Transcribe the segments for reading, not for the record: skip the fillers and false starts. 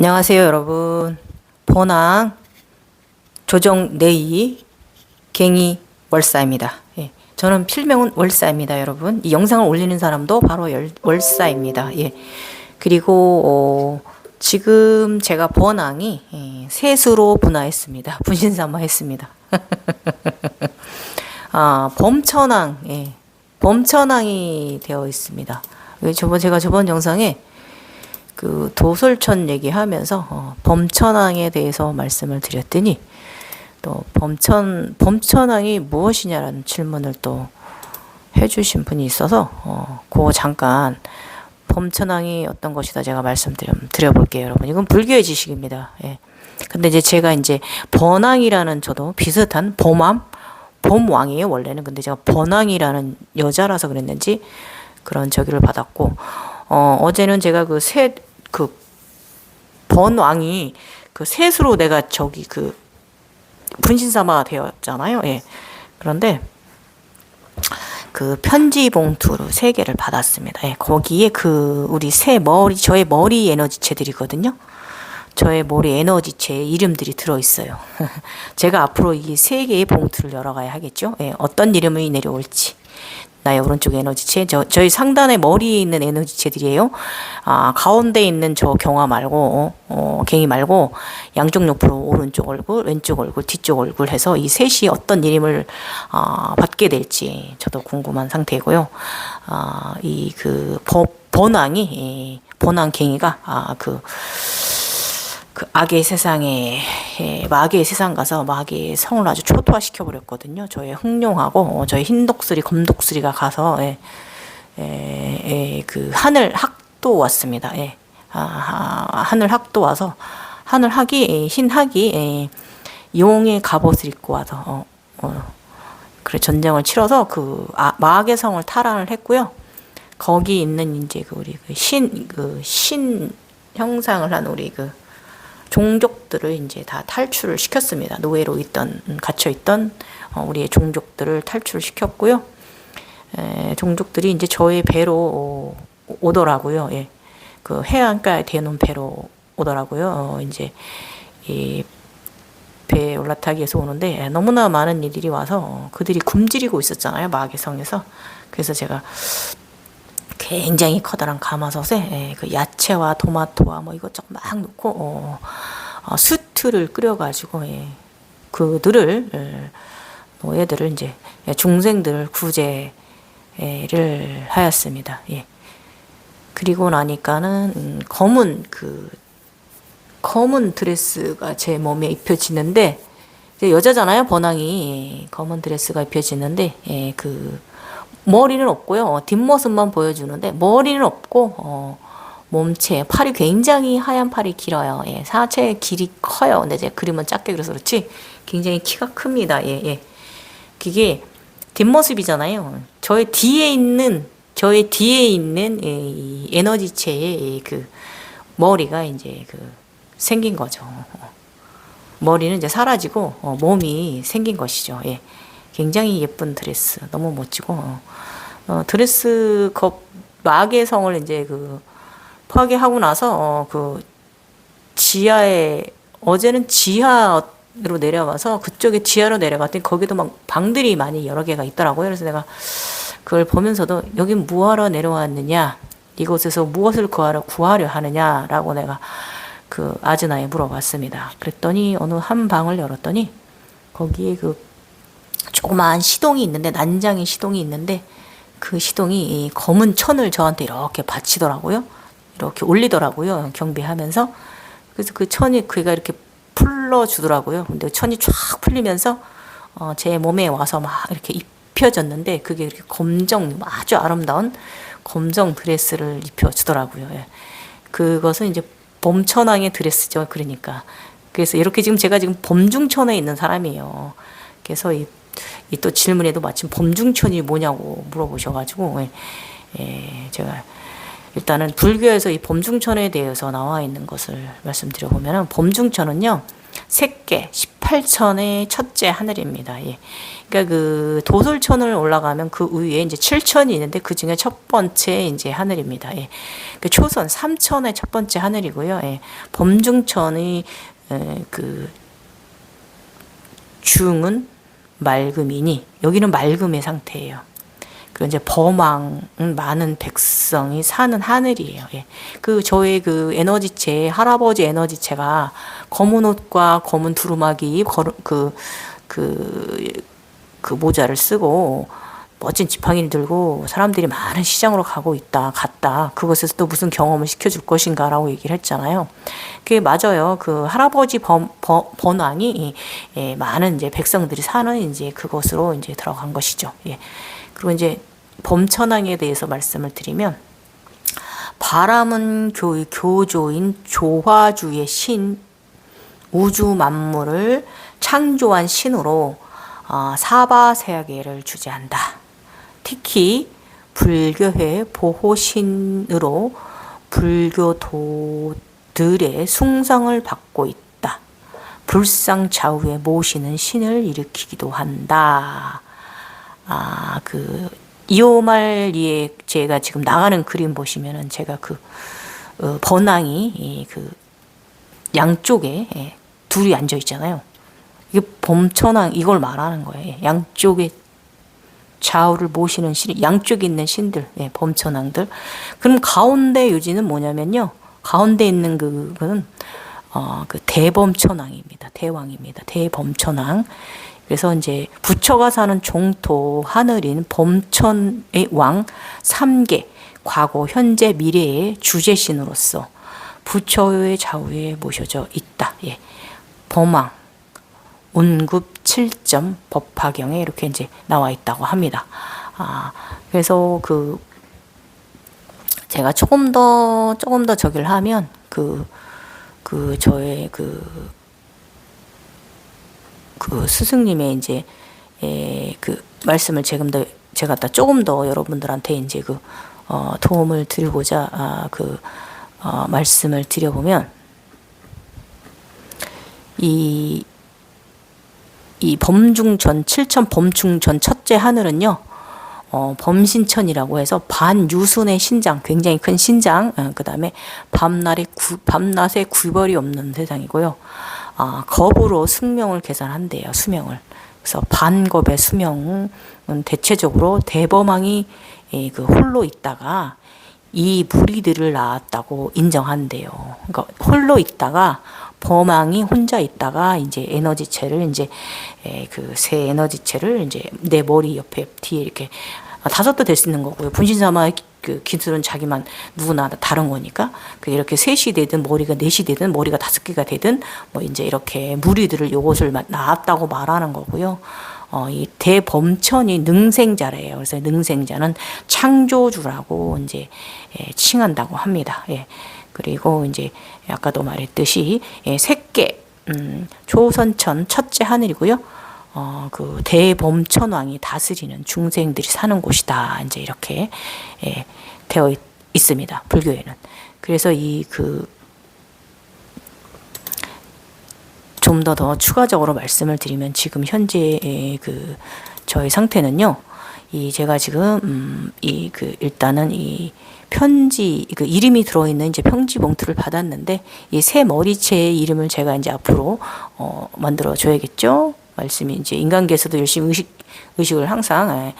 안녕하세요, 여러분. 번왕 조정내이 갱이 월사입니다. 예, 저는 필명은 월사입니다, 여러분. 이 영상을 올리는 사람도 바로 월사입니다. 예, 그리고 지금 제가 번왕이 셋으로 분화했습니다. 분신사마했습니다. 범천왕, 범천왕이 되어 있습니다. 제가 저번 영상에 그 도솔천 얘기하면서 범천왕에 대해서 말씀을 드렸더니 또 범천왕이 무엇이냐라는 질문을 또 해주신 분이 있어서 그거 잠깐 범천왕이 어떤 것이다 제가 말씀드려볼게요, 여러분. 이건 불교의 지식입니다. 예. 근데 이제 제가 이제 번왕이라는 저도 비슷한 범왕이에요, 원래는. 근데 제가 번왕이라는 여자라서 그랬는지 그런 저기를 받았고, 어제는 제가 그 번왕이 그 셋으로 내가 분신사마가 되었잖아요. 예. 그런데 그 편지 봉투로 3개를 받았습니다. 예. 거기에 우리 저의 머리 에너지체들이거든요. 저의 머리 에너지체에 이름들이 들어있어요. 제가 앞으로 이 3개의 봉투를 열어가야 하겠죠. 예. 어떤 이름이 내려올지. 나의 오른쪽 에너지체, 저희 상단에 머리에 있는 에너지체들이에요. 가운데 있는 저 경화 말고, 갱이 말고, 양쪽 옆으로 오른쪽 얼굴, 왼쪽 얼굴, 뒤쪽 얼굴 해서 이 셋이 어떤 이름을, 받게 될지 저도 궁금한 상태고요. 번왕이, 번왕갱이가, 그 악의 세상에 마귀의 세상 가서 마귀의 성을 아주 초토화시켜 버렸거든요. 저의 흑룡하고 저의 흰독수리, 검독수리가 가서 그 하늘 학도 왔습니다. 하늘 학도 와서 하늘 학이 흰 학이 용의 갑옷을 입고 와서 그래 전쟁을 치러서 마귀의 성을 탈환을 했고요. 거기 있는 이제 우리 신 형상을 한 우리 종족들을 이제 다 탈출을 시켰습니다. 노예로 갇혀있던 우리의 종족들을 탈출을 시켰고요. 종족들이 이제 저의 배로 오더라고요. 예. 그 해안가에 대놓은 배로 오더라고요. 이제 이 배에 올라타기 위해서 오는데 너무나 많은 이들이 와서 그들이 굶주리고 있었잖아요. 마계성에서. 그래서 제가 굉장히 커다란 가마솥에 그 야채와 토마토와 뭐 이것저것 막 넣고 수트를 끓여가지고 얘들을 이제 중생들을 구제를 하였습니다. 예. 그리고 나니까는 검은 드레스가 제 몸에 입혀지는데, 이제 여자잖아요, 번왕이. 검은 드레스가 입혀지는데 머리는 없고요. 뒷모습만 보여주는데 머리는 없고 몸체, 팔이 굉장히 하얀 팔이 길어요. 예, 사체의 길이 커요. 근데 제가 그림은 작게 그려서 그렇지 굉장히 키가 큽니다. 예. 그게 뒷모습이잖아요. 저의 뒤에 있는 이 에너지체의 머리가 이제 생긴 거죠. 머리는 이제 사라지고 몸이 생긴 것이죠. 예. 굉장히 예쁜 드레스, 너무 멋지고 드레스 마계 성을 이제 파괴하고 나서 지하에 어제는 지하로 내려가서 그쪽에 지하로 내려갔더니 거기도 막 방들이 많이 여러 개가 있더라고요. 그래서 내가 그걸 보면서도 여긴 뭐하러 내려왔느냐, 이곳에서 무엇을 구하려 하느냐라고 내가 아즈나에 물어봤습니다. 그랬더니 어느 한 방을 열었더니 거기에 조그마한 시동이 있는데, 난장의 시동이 있는데, 그 시동이 이 검은 천을 저한테 이렇게 바치더라고요. 이렇게 올리더라고요. 경배하면서. 그래서 그 천이 그가 이렇게 풀러주더라고요. 근데 천이 쫙 풀리면서 제 몸에 와서 막 이렇게 입혀졌는데, 그게 이렇게 아주 아름다운 검정 드레스를 입혀주더라고요. 예. 그것은 이제 범천왕의 드레스죠. 그러니까. 그래서 이렇게 제가 지금 범중천에 있는 사람이에요. 그래서 이 또 질문에도 마침 범중천이 뭐냐고 물어보셔가지고, 제가 일단은 불교에서 이 범중천에 대해서 나와 있는 것을 말씀드려보면은, 범중천은요, 색계 18천의 첫째 하늘입니다. 예. 그러니까 그 도솔천을 올라가면 그 위에 이제 7천이 있는데 그 중에 첫 번째 이제 하늘입니다. 예. 그 초선 3천의 첫 번째 하늘이고요. 예. 범중천의 그 중은 맑음이니 여기는 맑음의 상태예요. 그 이제 범왕은 많은 백성이 사는 하늘이에요. 예. 그 저의 그 에너지체 할아버지 에너지체가 검은 옷과 검은 두루마기 그 모자를 쓰고 멋진 지팡이를 들고 사람들이 많은 시장으로 갔다. 그것에서 또 무슨 경험을 시켜줄 것인가라고 얘기를 했잖아요. 그게 맞아요. 그 할아버지 번왕이 예, 많은 이제 백성들이 사는 이제 그것으로 이제 들어간 것이죠. 예. 그리고 이제 범천왕에 대해서 말씀을 드리면 바람은 교조인 조화주의 신 우주 만물을 창조한 신으로 사바세계를 주재한다. 특히 불교회 보호신으로 불교도들의 숭상을 받고 있다. 불상좌우에 모시는 신을 일으키기도 한다. 이오말리에 제가 지금 나가는 그림 보시면은 제가 번왕이 그 양쪽에 둘이 앉아 있잖아요. 이게 범천왕 이걸 말하는 거예요. 양쪽에 좌우를 모시는 신, 양쪽에 있는 신들, 범천왕들. 그럼 가운데 유지는 뭐냐면요. 가운데 있는 그거는 그 대범천왕입니다. 대왕입니다. 대범천왕. 그래서 이제 부처가 사는 종토 하늘인 범천의 왕 3계 과거, 현재, 미래의 주제신으로서 부처의 좌우에 모셔져 있다. 예. 범왕 운급 7점 법화경에 이렇게 이제 나와 있다고 합니다. 그래서 제가 조금 더 저기를 하면 저의 스승님의 이제 그 말씀을 제가 조금 더 여러분들한테 이제 도움을 드리고자 말씀을 드려보면 이 범중전 7천 범중전 첫째 하늘은요. 범신천이라고 해서 반유순의 신장, 굉장히 큰 신장, 그 다음에 밤낮에 구별이 없는 세상이고요. 겁으로 승명을 계산한대요, 수명을. 그래서 반겁의 수명은 대체적으로 대범왕이 홀로 있다가 이 무리들을 낳았다고 인정한대요. 그러니까 홀로 있다가 범왕이 혼자 있다가 이제 에너지체를 이제 새 에너지체를 이제 내 머리 옆에 뒤에 이렇게 5도 될 수 있는 거고요. 분신사마 기술은 자기만 누구나 다른 거니까 이렇게 셋이 되든 머리가 넷이 되든 머리가 5개가 되든 뭐 이제 이렇게 무리들을 요것을 낳았다고 말하는 거고요. 이 대범천이 능생자래요. 그래서 능생자는 창조주라고 이제 칭한다고 합니다. 예. 그리고 이제 아까도 말했듯이 색계 조선천 첫째 하늘이고요. 그 대범천왕이 다스리는 중생들이 사는 곳이다. 이제 이렇게 되어 있습니다. 불교에는. 그래서 좀 더 추가적으로 말씀을 드리면 지금 현재 저의 상태는요. 제가 지금 일단은 편지 이름이 들어있는 이제 편지 봉투를 받았는데 이 새 머리채의 이름을 제가 이제 앞으로 만들어 줘야겠죠. 말씀이 이제 인간계에서도 열심히 의식을 항상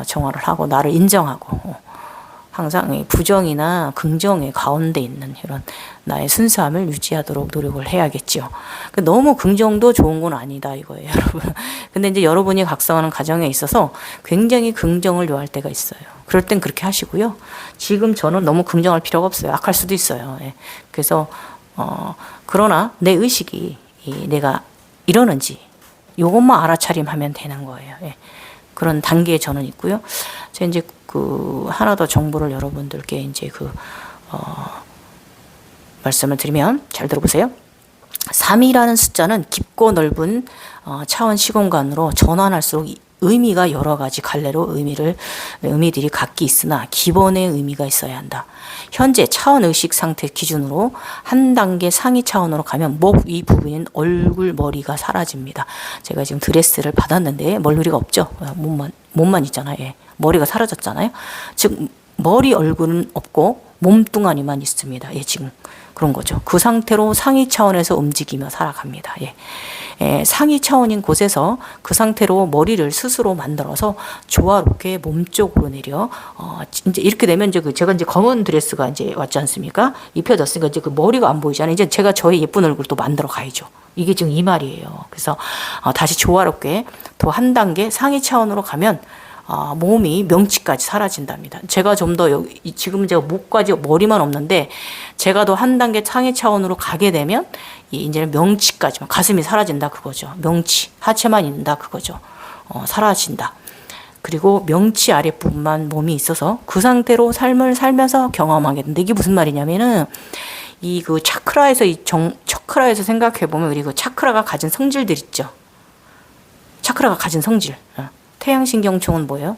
정화를 하고 나를 인정하고 항상 부정이나 긍정의 가운데 있는 이런 나의 순수함을 유지하도록 노력을 해야겠죠. 너무 긍정도 좋은 건 아니다 이거예요, 여러분. 근데 이제 여러분이 각성하는 과정에 있어서 굉장히 긍정을 요할 때가 있어요. 그럴 땐 그렇게 하시고요. 지금 저는 너무 긍정할 필요가 없어요. 악할 수도 있어요. 그래서 그러나 내 의식이 내가 이러는지 요것만 알아차림하면 되는 거예요. 그런 단계에 저는 있고요. 제가 이제 하나 더 정보를 여러분들께 이제 말씀을 드리면 잘 들어보세요. 3이라는 숫자는 깊고 넓은 차원 시공간으로 전환할수록 의미가 여러 가지 갈래로 의미들이 각기 있으나 기본의 의미가 있어야 한다. 현재 차원 의식 상태 기준으로 한 단계 상위 차원으로 가면 목 위 부분인 얼굴 머리가 사라집니다. 제가 지금 드레스를 받았는데 머리가 없죠. 몸만 있잖아요. 예. 머리가 사라졌잖아요. 즉 머리 얼굴은 없고 몸뚱아리만 있습니다. 예, 지금 그런 거죠. 그 상태로 상위 차원에서 움직이며 살아갑니다. 예. 상위 차원인 곳에서 그 상태로 머리를 스스로 만들어서 조화롭게 몸 쪽으로 내려 이제 이렇게 되면 이제 제가 이제 검은 드레스가 이제 왔지 않습니까? 입혀졌으니까 이제 그 머리가 안 보이잖아요. 이제 제가 저의 예쁜 얼굴 또 만들어 가야죠. 이게 지금 이 말이에요. 그래서 다시 조화롭게 또 한 단계 상위 차원으로 가면 몸이 명치까지 사라진답니다. 제가 좀 더 지금 제가 목까지 머리만 없는데 제가 더 한 단계 상위 차원으로 가게 되면 이제는 명치까지만 가슴이 사라진다 그거죠. 명치 하체만 있는다 그거죠. 사라진다. 그리고 명치 아랫부분만 몸이 있어서 그 상태로 삶을 살면서 경험하게 된다. 이게 무슨 말이냐면은 이 그 차크라에서 차크라에서 생각해 보면 우리 그 차크라가 가진 성질들 있죠. 차크라가 가진 성질. 태양신경총은 뭐예요?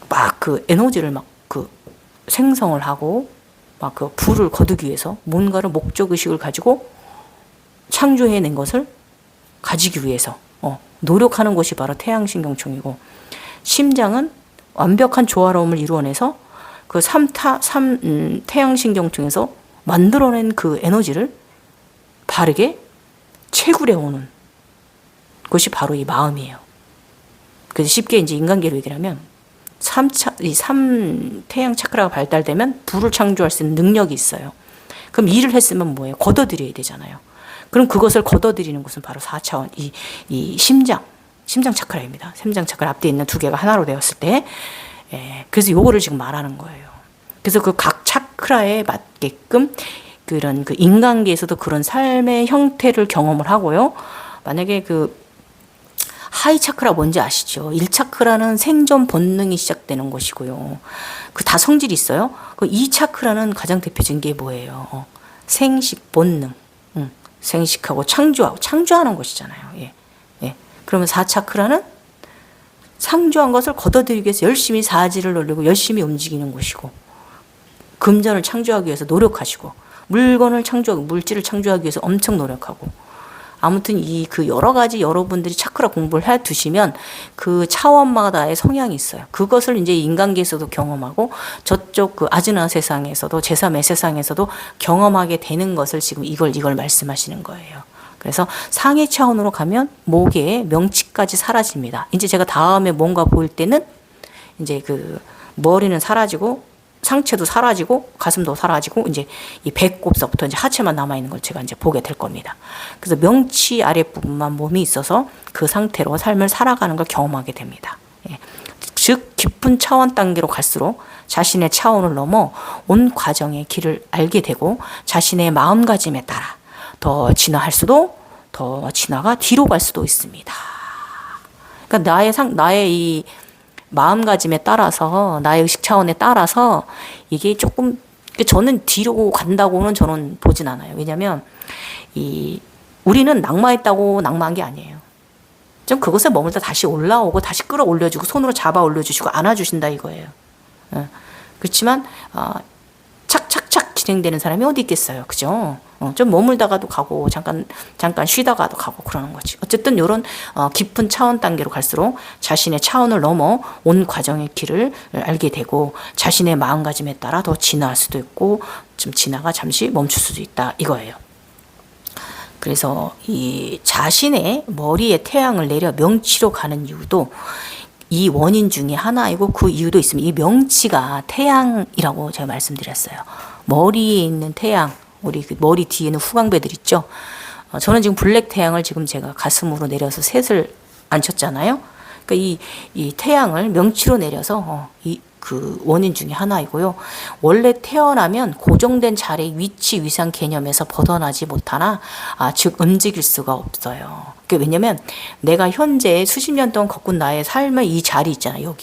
막 그 에너지를 막 그 생성을 하고 막 그 불을 거두기 위해서 뭔가를 목적 의식을 가지고 창조해낸 것을 가지기 위해서 노력하는 것이 바로 태양신경총이고, 심장은 완벽한 조화로움을 이루어내서 그 태양신경총에서 만들어낸 그 에너지를 바르게 채굴해 오는 것이 바로 이 마음이에요. 그래서 쉽게 이제 인간계로 얘기를 하면 이 3 태양 차크라가 발달되면 불을 창조할 수 있는 능력이 있어요. 그럼 일을 했으면 뭐예요? 걷어들여야 되잖아요. 그럼 그것을 걷어들이는 것은 바로 4차원, 이 심장 차크라입니다. 심장 차크라 앞뒤에 있는 두 개가 하나로 되었을 때, 그래서 요거를 지금 말하는 거예요. 그래서 그 각 차크라에 맞게끔 그런 그 인간계에서도 그런 삶의 형태를 경험을 하고요. 만약에 그 하이 차크라 뭔지 아시죠? 1차크라는 생존 본능이 시작되는 것이고요. 그 다 성질이 있어요. 그 2차크라는 가장 대표적인 게 뭐예요? 생식 본능. 생식하고 창조하는 것이잖아요. 예. 예. 그러면 4차크라는 창조한 것을 걷어들이기 위해서 열심히 사지를 올리고 열심히 움직이는 것이고, 금전을 창조하기 위해서 노력하시고, 물건을 창조하고 물질을 창조하기 위해서 엄청 노력하고, 아무튼 이 그 여러 가지 여러분들이 차크라 공부를 해 두시면 그 차원마다의 성향이 있어요. 그것을 이제 인간계에서도 경험하고 저쪽 그 아즈나 세상에서도 제3의 세상에서도 경험하게 되는 것을 지금 이걸 말씀하시는 거예요. 그래서 상해 차원으로 가면 목에 명치까지 사라집니다. 이제 제가 다음에 뭔가 보일 때는 이제 그 머리는 사라지고 상체도 사라지고 가슴도 사라지고 이제 이 배꼽서부터 이제 하체만 남아 있는 걸 제가 이제 보게 될 겁니다. 그래서 명치 아랫부분만 몸이 있어서 그 상태로 삶을 살아가는 걸 경험하게 됩니다. 예. 즉 깊은 차원 단계로 갈수록 자신의 차원을 넘어 온 과정의 길을 알게 되고 자신의 마음가짐에 따라 더 진화할 수도 더 진화가 뒤로 갈 수도 있습니다. 그러니까 나의 이 마음가짐에 따라서 나의 의식 차원에 따라서 이게 조금 저는 뒤로 간다고는 저는 보진 않아요. 왜냐하면 우리는 낙마했다고 낙마한 게 아니에요. 좀 그것에 머물다 다시 올라오고 다시 끌어올려주고 손으로 잡아 올려주시고 안아주신다 이거예요. 그렇지만 착착착 진행되는 사람이 어디 있겠어요, 그죠? 좀 머물다가도 가고 잠깐 쉬다가도 가고 그러는 거지. 어쨌든 이런 깊은 차원 단계로 갈수록 자신의 차원을 넘어 온 과정의 길을 알게 되고 자신의 마음가짐에 따라 더 진화할 수도 있고 좀 진화가 잠시 멈출 수도 있다 이거예요. 그래서 이 자신의 머리에 태양을 내려 명치로 가는 이유도 이 원인 중에 하나이고 그 이유도 있습니다. 이 명치가 태양이라고 제가 말씀드렸어요. 머리에 있는 태양, 우리 그 머리 뒤에는 후광배들 있죠. 저는 지금 블랙 태양을 지금 제가 가슴으로 내려서 셋을 앉혔잖아요. 그러니까 이 태양을 명치로 내려서 그 원인 중에 하나이고요. 원래 태어나면 고정된 자리의 위치 위상 개념에서 벗어나지 못하나 즉 움직일 수가 없어요. 왜냐면 내가 현재 수십 년 동안 겪은 나의 삶의 이 자리 있잖아요.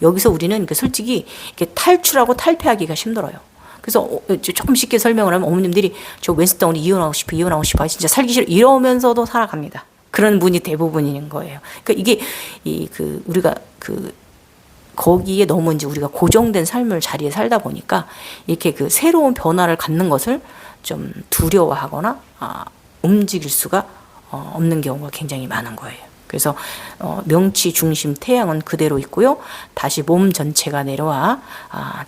여기서 우리는 솔직히 이렇게 탈출하고 탈피하기가 힘들어요. 그래서 조금 쉽게 설명을 하면 어머님들이 저 왼수덩어리 이혼하고 싶어 진짜 살기 싫어 이러면서도 살아갑니다. 그런 분이 대부분인 거예요. 그러니까 이게 우리가 거기에 너무 이제 우리가 고정된 삶을 자리에 살다 보니까 이렇게 새로운 변화를 갖는 것을 좀 두려워하거나 움직일 수가 없는 경우가 굉장히 많은 거예요. 그래서 명치 중심 태양은 그대로 있고요. 다시 몸 전체가 내려와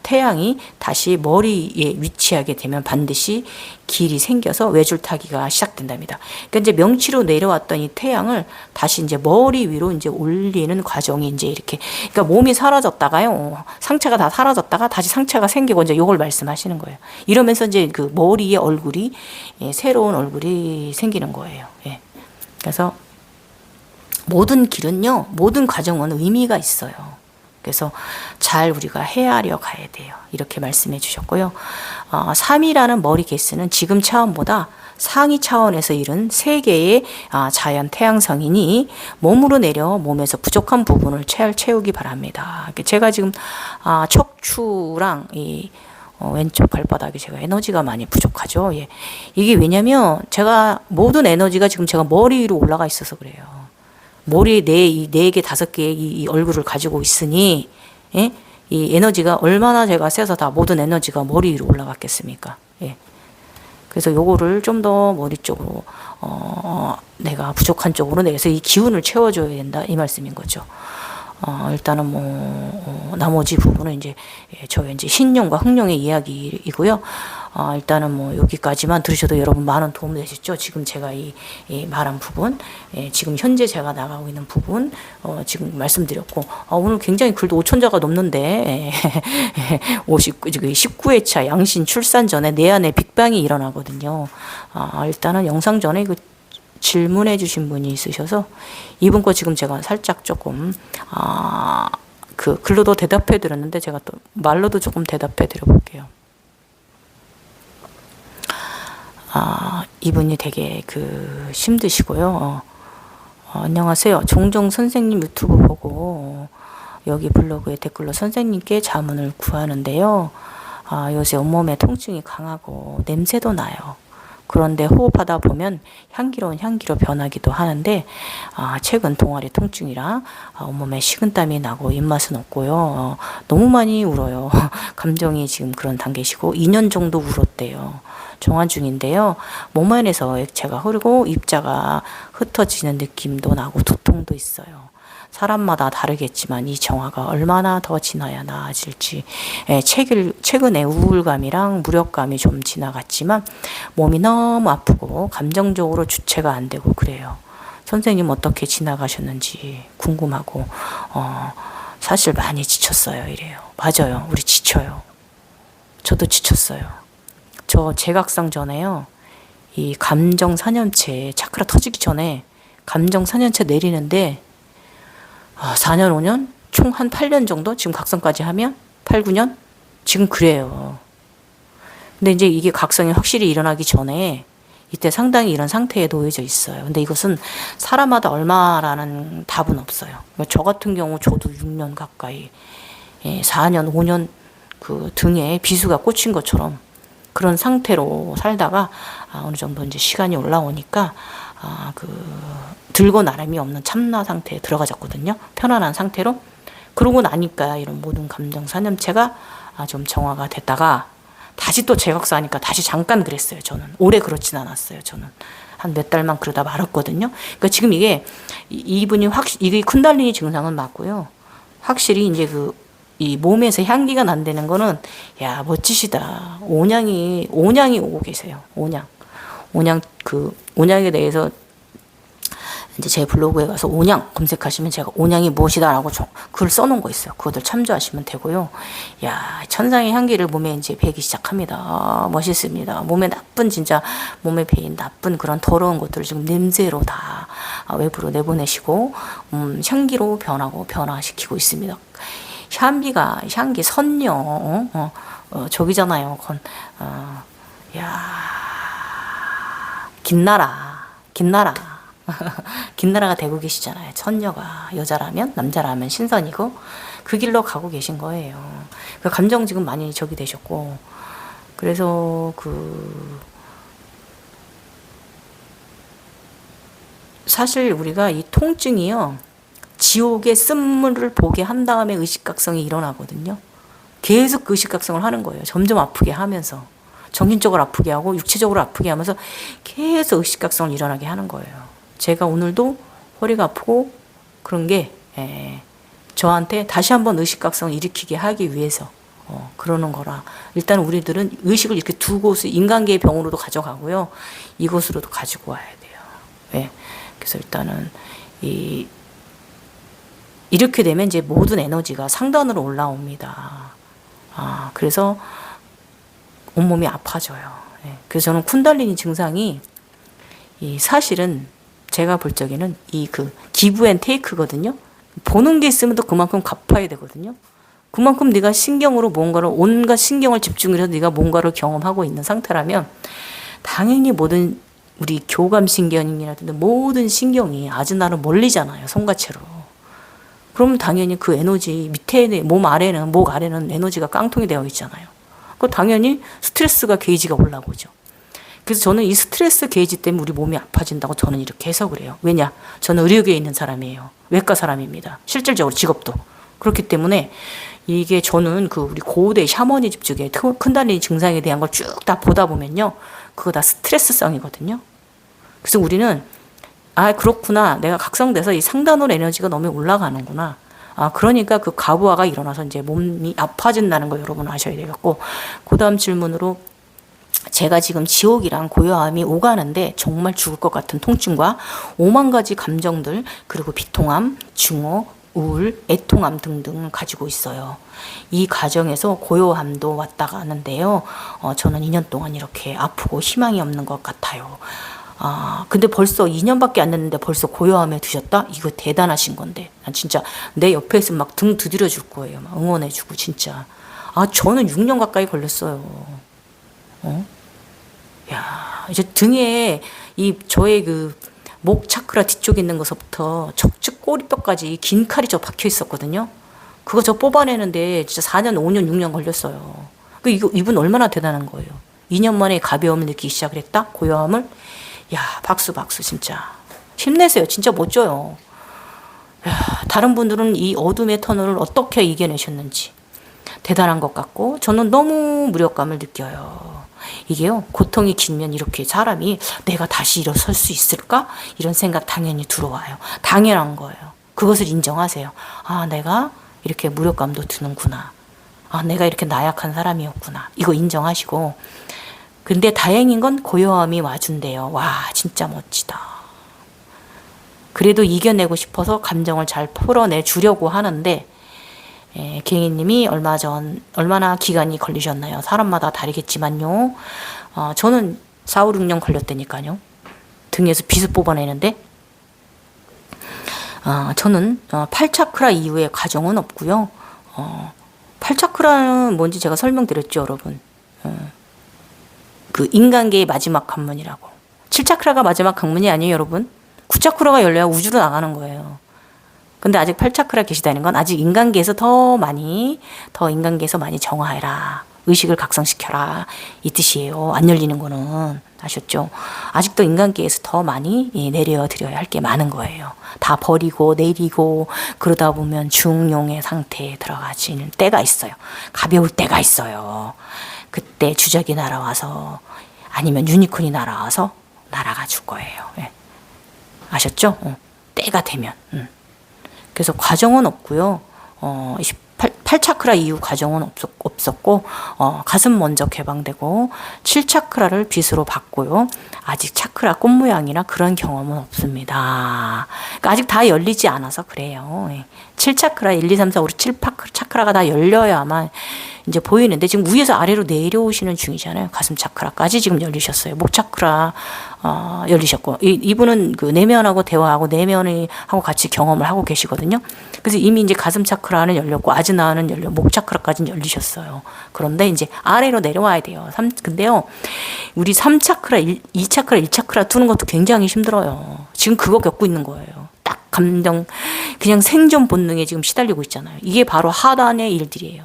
태양이 다시 머리에 위치하게 되면 반드시 길이 생겨서 외줄타기가 시작된답니다. 그러니까 이제 명치로 내려왔던 이 태양을 다시 이제 머리 위로 이제 올리는 과정이 이제 이렇게, 그러니까 몸이 사라졌다가요, 상체가 다 사라졌다가 다시 상체가 생기고 이제 요걸 말씀하시는 거예요. 이러면서 이제 머리의 얼굴이 새로운 얼굴이 생기는 거예요. 예. 그래서 모든 길은요, 모든 과정은 의미가 있어요. 그래서 잘 우리가 헤아려 가야 돼요. 이렇게 말씀해 주셨고요. 3이라는 머리 개수는 지금 차원보다 상위 차원에서 이룬 세 개의 자연 태양성이니 몸으로 내려 몸에서 부족한 부분을 채우기 바랍니다. 제가 지금 척추랑 이 왼쪽 발바닥에 제가 에너지가 많이 부족하죠. 예. 이게 왜냐면 제가 모든 에너지가 지금 제가 머리 위로 올라가 있어서 그래요. 머리에 네 개, 5개의 이 얼굴을 가지고 있으니, 예? 이 에너지가 얼마나 제가 세서 다 모든 에너지가 머리 위로 올라갔겠습니까? 예. 그래서 요거를 좀 더 머리 쪽으로, 내가 부족한 쪽으로 내서 이 기운을 채워줘야 된다. 이 말씀인 거죠. 일단은 나머지 부분은 이제 저의 이제 신용과 흥룡의 이야기이고요. 일단은 여기까지만 들으셔도 여러분 많은 도움 되셨죠? 지금 제가 이 말한 부분, 지금 현재 제가 나가고 있는 부분, 지금 말씀드렸고, 오늘 굉장히 글도 5,000자가 넘는데, 19회차 양신 출산 전에 내 안에 빅방이 일어나거든요. 일단은 영상 전에 질문해 주신 분이 있으셔서 이분 거 지금 제가 살짝 조금 글로도 대답해 드렸는데 제가 또 말로도 조금 대답해 드려 볼게요. 이분이 되게 힘드시고요. 안녕하세요. 종종 선생님 유튜브 보고 여기 블로그에 댓글로 선생님께 자문을 구하는데요. 요새 온몸에 통증이 강하고 냄새도 나요. 그런데 호흡하다 보면 향기로운 향기로 변하기도 하는데 최근 동아리 통증이라 온몸에 식은땀이 나고 입맛은 없고요. 너무 많이 울어요. 감정이 지금 그런 단계시고 2년 정도 울었대요. 정화 중인데요. 몸 안에서 액체가 흐르고 입자가 흩어지는 느낌도 나고 두통도 있어요. 사람마다 다르겠지만 이 정화가 얼마나 더 지나야 나아질지. 최근에 우울감이랑 무력감이 좀 지나갔지만 몸이 너무 아프고 감정적으로 주체가 안 되고 그래요. 선생님 어떻게 지나가셨는지 궁금하고 사실 많이 지쳤어요. 이래요. 맞아요. 우리 지쳐요. 저도 지쳤어요. 저 제각상 전에요. 이 감정 사념체 차크라 터지기 전에 감정 사념체 내리는데 4년, 5년? 총 한 8년 정도? 지금 각성까지 하면? 8, 9년? 지금 그래요. 근데 이제 이게 각성이 확실히 일어나기 전에 이때 상당히 이런 상태에 놓여져 있어요. 근데 이것은 사람마다 얼마라는 답은 없어요. 저 같은 경우 저도 6년 가까이, 4년, 5년 등에 비수가 꽂힌 것처럼 그런 상태로 살다가 어느 정도 이제 시간이 올라오니까 들고 나름이 없는 참나 상태에 들어가졌거든요. 편안한 상태로. 그러고 나니까 이런 모든 감정 사념체가 좀 정화가 됐다가 다시 또 재각사하니까 다시 잠깐 그랬어요. 저는 오래 그렇진 않았어요. 저는 한 몇 달만 그러다 말았거든요. 그러니까 지금 이분이 이게 쿤달리니 증상은 맞고요. 확실히 이제 이 몸에서 향기가 난다는 거는 야 멋지시다. 온양이 오고 계세요. 온양에 대해서 이제 제 블로그에 가서 온양 검색하시면 제가 온양이 무엇이다라고 글 써놓은 거 있어요. 그것들 참조하시면 되고요. 야 천상의 향기를 몸에 이제 배기 시작합니다. 멋있습니다. 몸에 진짜 몸에 배인 나쁜 그런 더러운 것들을 지금 냄새로 다 외부로 내보내시고 향기로 변화시키고 있습니다. 향기 선녀 저기잖아요. 김나라 김나라가 되고 계시잖아요. 선녀가 여자라면 남자라면 신선이고 그 길로 가고 계신 거예요. 그 감정 지금 많이 적이 되셨고 그래서 사실 우리가 이 통증이요, 지옥의 쓴물을 보게 한 다음에 의식각성이 일어나거든요. 계속 그 의식각성을 하는 거예요. 점점 아프게 하면서. 정신적으로 아프게 하고 육체적으로 아프게 하면서 계속 의식각성을 일어나게 하는 거예요. 제가 오늘도 허리가 아프고 그런 게 저한테 다시 한번 의식각성을 일으키게 하기 위해서 그러는 거라. 일단 우리들은 의식을 이렇게 두 곳을 인간계의 병으로도 가져가고요, 이곳으로도 가지고 와야 돼요. 예. 그래서 일단은 이렇게 되면 이제 모든 에너지가 상단으로 올라옵니다. 그래서 온몸이 아파져요. 예. 그래서 저는 쿤달리니 증상이 사실은 제가 볼 적에는 그 기브 앤 테이크거든요. 보는 게 있으면 또 그만큼 갚아야 되거든요. 그만큼 네가 신경으로 뭔가를, 온갖 신경을 집중해서 네가 뭔가를 경험하고 있는 상태라면 당연히 모든 우리 교감신경이라든지 모든 신경이 아즈나로 몰리잖아요. 손가채로. 그럼 당연히 그 에너지 밑에, 몸 아래는, 목 아래는 에너지가 깡통이 되어 있잖아요. 그 당연히 스트레스가 게이지가 올라오죠. 그래서 저는 이 스트레스 게이지 때문에 우리 몸이 아파진다고 저는 이렇게 해석을 해요. 왜냐? 저는 의료계에 있는 사람이에요. 외과 사람입니다. 실질적으로 직업도. 그렇기 때문에 이게 저는 그 우리 고대 샤머니즘 쪽에 쿤달리니 증상에 대한 걸 쭉 다 보다 보면요, 그거 다 스트레스성이거든요. 그래서 우리는 그렇구나. 내가 각성돼서 이 상단으로 에너지가 너무 올라가는구나. 그러니까 그 가부화가 일어나서 이제 몸이 아파진다는 거 여러분 아셔야 되겠고, 그 다음 질문으로 제가 지금 지옥이랑 고요함이 오가는데 정말 죽을 것 같은 통증과 5만 가지 감정들, 그리고 비통함, 증오, 우울, 애통함 등등 가지고 있어요. 이 과정에서 고요함도 왔다 가는데요. 저는 2년 동안 이렇게 아프고 희망이 없는 것 같아요. 근데 벌써 2년밖에 안 됐는데 벌써 고요함에 드셨다? 이거 대단하신 건데. 난 진짜 내 옆에 있으면 막 등 두드려 줄 거예요. 막 응원해주고, 진짜. 저는 6년 가까이 걸렸어요. 야, 이제 등에 저의 그 목 차크라 뒤쪽에 있는 것부터 척추 꼬리뼈까지 긴 칼이 저 박혀 있었거든요. 그거 저 뽑아내는데 진짜 4년, 5년, 6년 걸렸어요. 이분 얼마나 대단한 거예요. 2년 만에 가벼움을 느끼기 시작을 했다? 고요함을? 야, 박수, 진짜. 힘내세요. 진짜 멋져요. 야, 다른 분들은 이 어둠의 터널을 어떻게 이겨내셨는지 대단한 것 같고, 저는 너무 무력감을 느껴요. 이게요, 고통이 길면 이렇게 사람이 내가 다시 일어설 수 있을까? 이런 생각 당연히 들어와요. 당연한 거예요. 그것을 인정하세요. 내가 이렇게 무력감도 드는구나. 내가 이렇게 나약한 사람이었구나. 이거 인정하시고. 근데 다행인 건 고요함이 와준대요. 와, 진짜 멋지다. 그래도 이겨내고 싶어서 감정을 잘 풀어내 주려고 하는데, 갱이님이 얼마나 기간이 걸리셨나요? 사람마다 다르겠지만요. 저는 4, 5, 6년 걸렸다니까요. 등에서 빗을 뽑아내는데. 저는 8차크라 이후의 과정은 없고요. 8차크라는 뭔지 제가 설명드렸죠, 여러분. 그 인간계의 마지막 관문이라고. 7차크라가 마지막 관문이 아니에요, 여러분. 9차크라가 열려야 우주로 나가는 거예요. 근데 아직 8차크라 계시다는 건 아직 인간계에서 더 인간계에서 많이 정화해라. 의식을 각성시켜라. 이 뜻이에요. 안 열리는 거는. 아셨죠? 아직도 인간계에서 더 많이 내려드려야 할 게 많은 거예요. 다 버리고 내리고 그러다 보면 중용의 상태에 들어가지는 때가 있어요. 가벼울 때가 있어요. 그때 주적이 날아와서, 아니면 유니콘이 날아와서 날아가 줄 거예요. 예. 아셨죠? 때가 되면. 그래서 과정은 없고요. 8차크라 이후 과정은 없었고, 가슴 먼저 개방되고 7차크라를 빛으로 받고요. 아직 차크라 꽃 모양이나 그런 경험은 없습니다. 그러니까 아직 다 열리지 않아서 그래요. 7차크라 1, 2, 3, 4, 5, 7 차크라가 다 열려야만 이제 보이는데, 지금 위에서 아래로 내려오시는 중이잖아요. 가슴 차크라까지 지금 열리셨어요. 목 차크라 열리셨고, 이분은 그 내면하고 대화하고 내면이 하고 같이 경험을 하고 계시거든요. 그래서 이미 이제 가슴 차크라는 열렸고 아즈나는 열려, 목 차크라까지는 열리셨어요. 그런데 이제 아래로 내려와야 돼요. 근데요, 우리 3차크라, 2차크라, 1차크라 두는 것도 굉장히 힘들어요. 지금 그거 겪고 있는 거예요. 딱 그냥 생존 본능에 지금 시달리고 있잖아요. 이게 바로 하단의 일들이에요.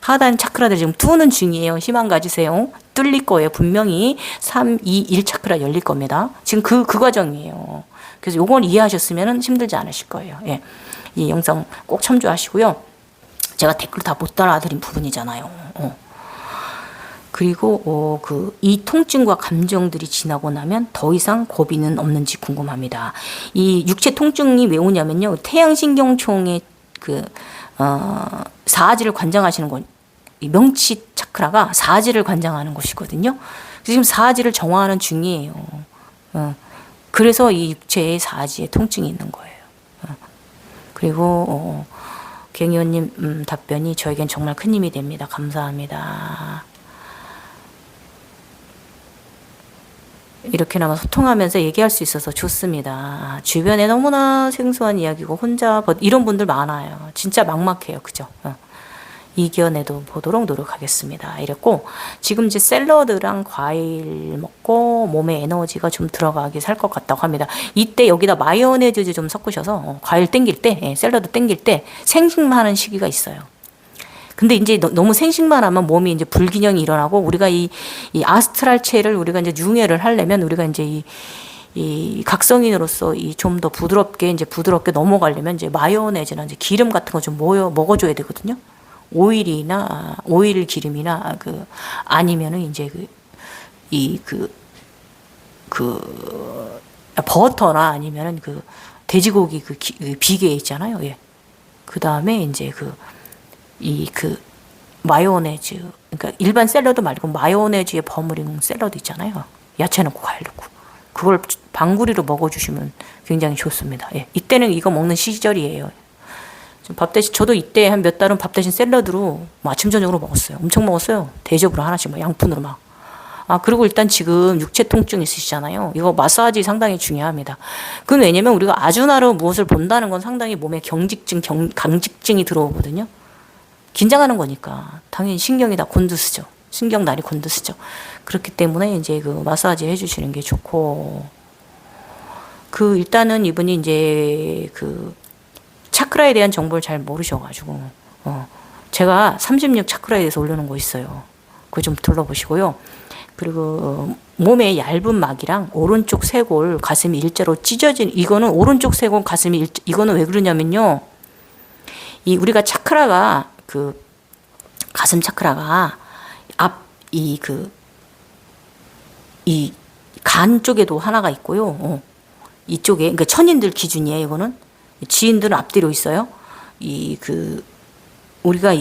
하단 차크라들 지금 뚫는 중이에요. 희망 가지세요. 뚫릴 거예요. 분명히 3, 2, 1 차크라 열릴 겁니다. 지금 그 과정이에요. 그래서 요걸 이해하셨으면 힘들지 않으실 거예요. 예. 이 영상 꼭 참조하시고요. 제가 댓글 다 못 따라드린 부분이잖아요. 그리고 이 통증과 감정들이 지나고 나면 더 이상 고비는 없는지 궁금합니다. 이 육체 통증이 왜 오냐면요. 태양신경총의 사지를 관장하시는 건, 이 명치 차크라가 사지를 관장하는 곳이거든요. 지금 사지를 정화하는 중이에요. 그래서 이 육체의 사지에 통증이 있는 거예요. 그리고 갱의원님 답변이 저에겐 정말 큰 힘이 됩니다. 감사합니다. 이렇게나마 소통하면서 얘기할 수 있어서 좋습니다. 주변에 너무나 생소한 이야기고 혼자 이런 분들 많아요. 진짜 막막해요. 그죠? 이겨내도 보도록 노력하겠습니다. 이랬고, 지금 이제 샐러드랑 과일 먹고 몸에 에너지가 좀 들어가게 살 것 같다고 합니다. 이때 여기다 마요네즈 좀 섞으셔서 과일 땡길 때, 샐러드 땡길 때 생식만 하는 시기가 있어요. 근데 이제 너무 생식만 하면 몸이 이제 불균형이 일어나고, 우리가 이 아스트랄체를 우리가 이제 융해를 하려면, 우리가 이제 이 각성인으로서 이 좀 더 부드럽게 넘어가려면 이제 마요네즈나 이제 기름 같은 거 좀 먹어줘야 되거든요. 오일 기름이나 아니면은 이제 버터나 아니면은 돼지고기 비계 있잖아요. 예. 그 다음에 이제 마요네즈, 그러니까 일반 샐러드 말고 마요네즈에 버무린 샐러드 있잖아요. 야채 넣고 과일 넣고. 그걸 방구리로 먹어주시면 굉장히 좋습니다. 예. 이때는 이거 먹는 시절이에요. 밥 대신, 저도 이때 한 몇 달은 밥 대신 샐러드로 아침 저녁으로 먹었어요. 엄청 먹었어요. 대접으로 하나씩 양푼으로 막. 그리고 일단 지금 육체 통증 있으시잖아요. 이거 마사지 상당히 중요합니다. 그건 왜냐면 우리가 아주나로 무엇을 본다는 건 상당히 몸에 강직증이 들어오거든요. 긴장하는 거니까 당연히 신경이 다 곤두서죠. 신경날이 곤두서죠. 그렇기 때문에 이제 마사지 해주시는 게 좋고, 일단은 이분이 이제 차크라에 대한 정보를 잘 모르셔가지고, 제가 36 차크라에 대해서 올려놓은 거 있어요. 그거 좀 둘러보시고요. 그리고 몸의 얇은 막이랑 오른쪽 쇄골 가슴이 일자로 찢어진, 이거는 오른쪽 쇄골 가슴이 이거는 왜 그러냐면요. 우리가 차크라가 가슴 차크라가 간 쪽에도 하나가 있고요. 이쪽에, 그러니까 천인들 기준이에요. 이거는 지인들은 앞뒤로 있어요. 우리가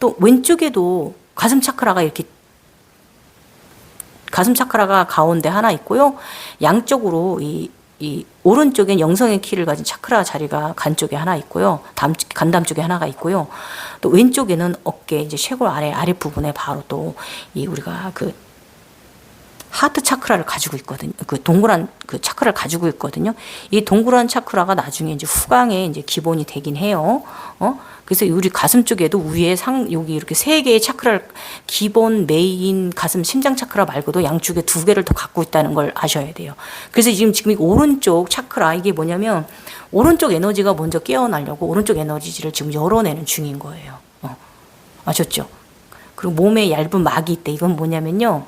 또 왼쪽에도 가슴 차크라가 가운데 하나 있고요. 양쪽으로 오른쪽엔 영성의 키를 가진 차크라 자리가 간 쪽에 하나 있고요. 간담 쪽에 하나가 있고요. 또 왼쪽에는 어깨, 이제 쇄골 아랫부분에 바로 또 우리가 하트 차크라를 가지고 있거든요. 동그란 차크라를 가지고 있거든요. 이 동그란 차크라가 나중에 이제 후광의 이제 기본이 되긴 해요. 그래서 우리 가슴 쪽에도 위에 여기 이렇게 3개의 차크라를, 기본, 메인, 가슴, 심장 차크라 말고도 양쪽에 2개를 더 갖고 있다는 걸 아셔야 돼요. 그래서 지금 이 오른쪽 차크라, 이게 뭐냐면 오른쪽 에너지가 먼저 깨어나려고 오른쪽 에너지를 지금 열어내는 중인 거예요. 아셨죠? 그리고 몸에 얇은 막이 있대. 이건 뭐냐면요.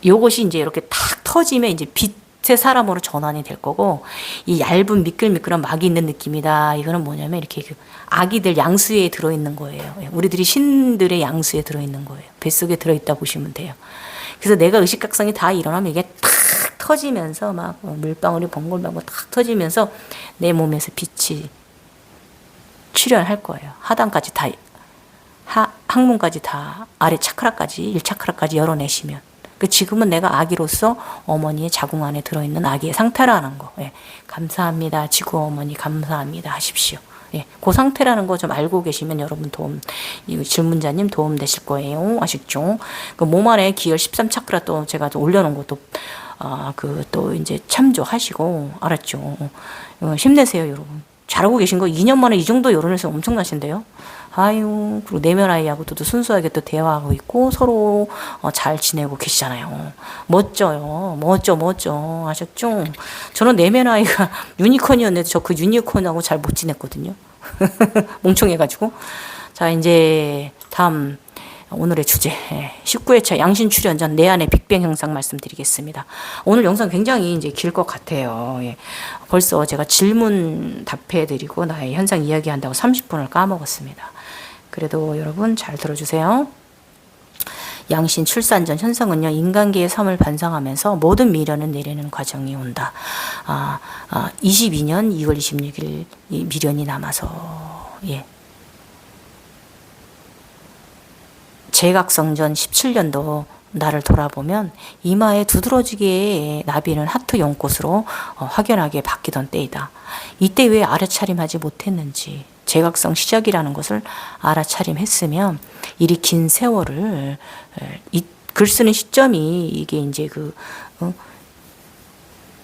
요것이 이제 이렇게 탁 터지면 이제 빛의 사람으로 전환이 될 거고, 이 얇은 미끌미끌한 막이 있는 느낌이다. 이거는 뭐냐면 이렇게 아기들 양수에 들어있는 거예요. 우리들이 신들의 양수에 들어있는 거예요. 뱃속에 들어있다 보시면 돼요. 그래서 내가 의식각성이 다 일어나면 이게 탁 터지면서 막 물방울이 번글번글 탁 터지면서 내 몸에서 빛이 출현할 거예요. 하단까지 다, 항문까지 다, 아래 차크라까지, 1차크라까지 열어내시면. 지금은 내가 아기로서 어머니의 자궁 안에 들어있는 아기의 상태라는 거. 예. 감사합니다. 지구 어머니 감사합니다. 하십시오. 예. 그 상태라는 거 좀 알고 계시면 여러분 질문자님 도움 되실 거예요. 아시죠? 몸 안에 기혈 13차크라 또 제가 올려놓은 것도, 또 이제 참조하시고, 알았죠? 힘내세요, 여러분. 잘하고 계신 거 2년 만에 이 정도 열어내서 엄청나신데요. 아유, 그리고 내면 아이하고도 순수하게 또 대화하고 있고 서로 잘 지내고 계시잖아요. 멋져요. 멋져. 아셨죠? 저는 내면 아이가 유니콘이었는데 저 유니콘하고 잘 못 지냈거든요. 멍청해가지고. 자, 이제 다음 오늘의 주제 19회차 양신 출연전 내 안의 빅뱅 형상 말씀드리겠습니다. 오늘 영상 굉장히 이제 길 것 같아요. 예. 벌써 제가 질문 답해드리고 나의 현상 이야기한다고 30분을 까먹었습니다. 그래도 여러분 잘 들어주세요. 양신 출산 전 현상은요, 인간계의 삶을 반성하면서 모든 미련을 내리는 과정이 온다. 22년 2월 26일 미련이 남아서, 예. 제각성전 17년도 나를 돌아보면 이마에 두드러지게 나비는 하트 연꽃으로 확연하게 바뀌던 때이다. 이때 왜 알아차림하지 못했는지, 제각성 시작이라는 것을 알아차림했으면 이리 긴 세월을 글 쓰는 시점이 이게 이제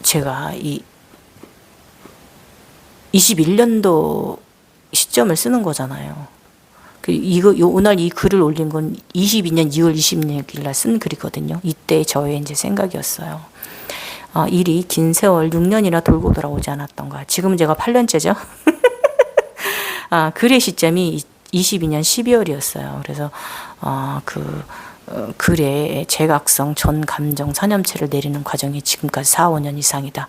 제가 이 21년도 시점을 쓰는 거잖아요. 오늘 이 글을 올린 건 22년 2월 26일 날 쓴 글이거든요. 이때 저의 이제 생각이었어요. 일이 긴 세월 6년이나 돌고 돌아오지 않았던가. 지금 제가 8년째죠. 글의 시점이 22년 12월이었어요. 그래서 글의 제각성 전 감정 사념체를 내리는 과정이 지금까지 4, 5년 이상이다.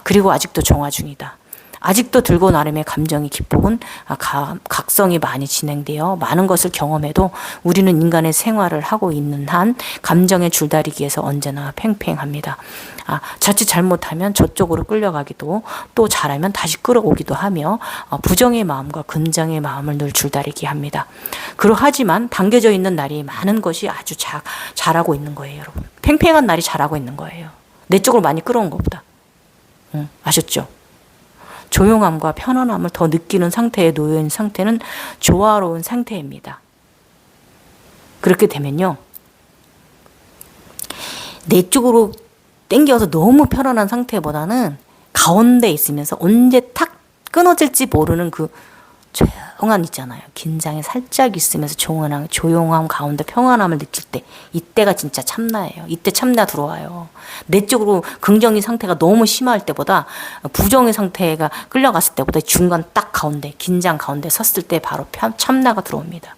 그리고 아직도 정화 중이다. 아직도 들고 나름의 감정의 기폭은 각성이 많이 진행되어 많은 것을 경험해도 우리는 인간의 생활을 하고 있는 한 감정의 줄다리기에서 언제나 팽팽합니다. 자칫 잘못하면 저쪽으로 끌려가기도, 또 잘하면 다시 끌어오기도 하며 부정의 마음과 긍정의 마음을 늘 줄다리기 합니다. 그러하지만 당겨져 있는 날이 많은 것이 아주 잘하고 있는 거예요, 여러분. 팽팽한 날이 잘하고 있는 거예요. 내 쪽으로 많이 끌어온 것보다. 아셨죠? 조용함과 편안함을 더 느끼는 상태에 놓여있는 상태는 조화로운 상태입니다. 그렇게 되면요, 내 쪽으로 땡겨서 너무 편안한 상태보다는 가운데 있으면서 언제 탁 끊어질지 모르는 그 조용한 있잖아요. 긴장이 살짝 있으면서 조용함 가운데 평안함을 느낄 때, 이때가 진짜 참나예요. 이때 참나 들어와요. 내 쪽으로 긍정의 상태가 너무 심할 때보다 부정의 상태가 끌려갔을 때보다 중간 딱 가운데, 긴장 가운데 섰을 때 바로 참나가 들어옵니다.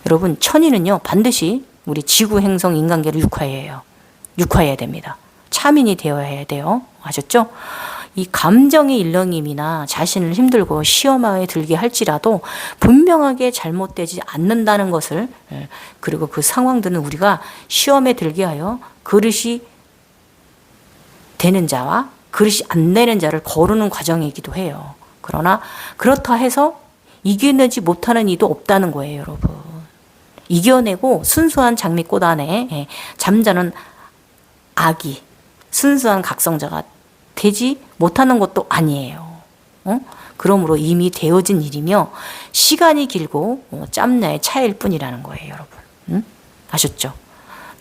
여러분, 천인은요 반드시 우리 지구 행성 인간계를 육화해야 됩니다. 차민이 되어야 돼요. 아셨죠? 이 감정의 일렁임이나 자신을 힘들고 시험에 들게 할지라도 분명하게 잘못되지 않는다는 것을, 그리고 그 상황들은 우리가 시험에 들게 하여 그릇이 되는 자와 그릇이 안 되는 자를 거르는 과정이기도 해요. 그러나 그렇다 해서 이겨내지 못하는 이도 없다는 거예요, 여러분. 이겨내고 순수한 장미꽃 안에 잠자는 아기, 순수한 각성자가 되지 못하는 것도 아니에요. 그러므로 이미 되어진 일이며 시간이 길고 짬나의 차이일 뿐이라는 거예요, 여러분. 아셨죠?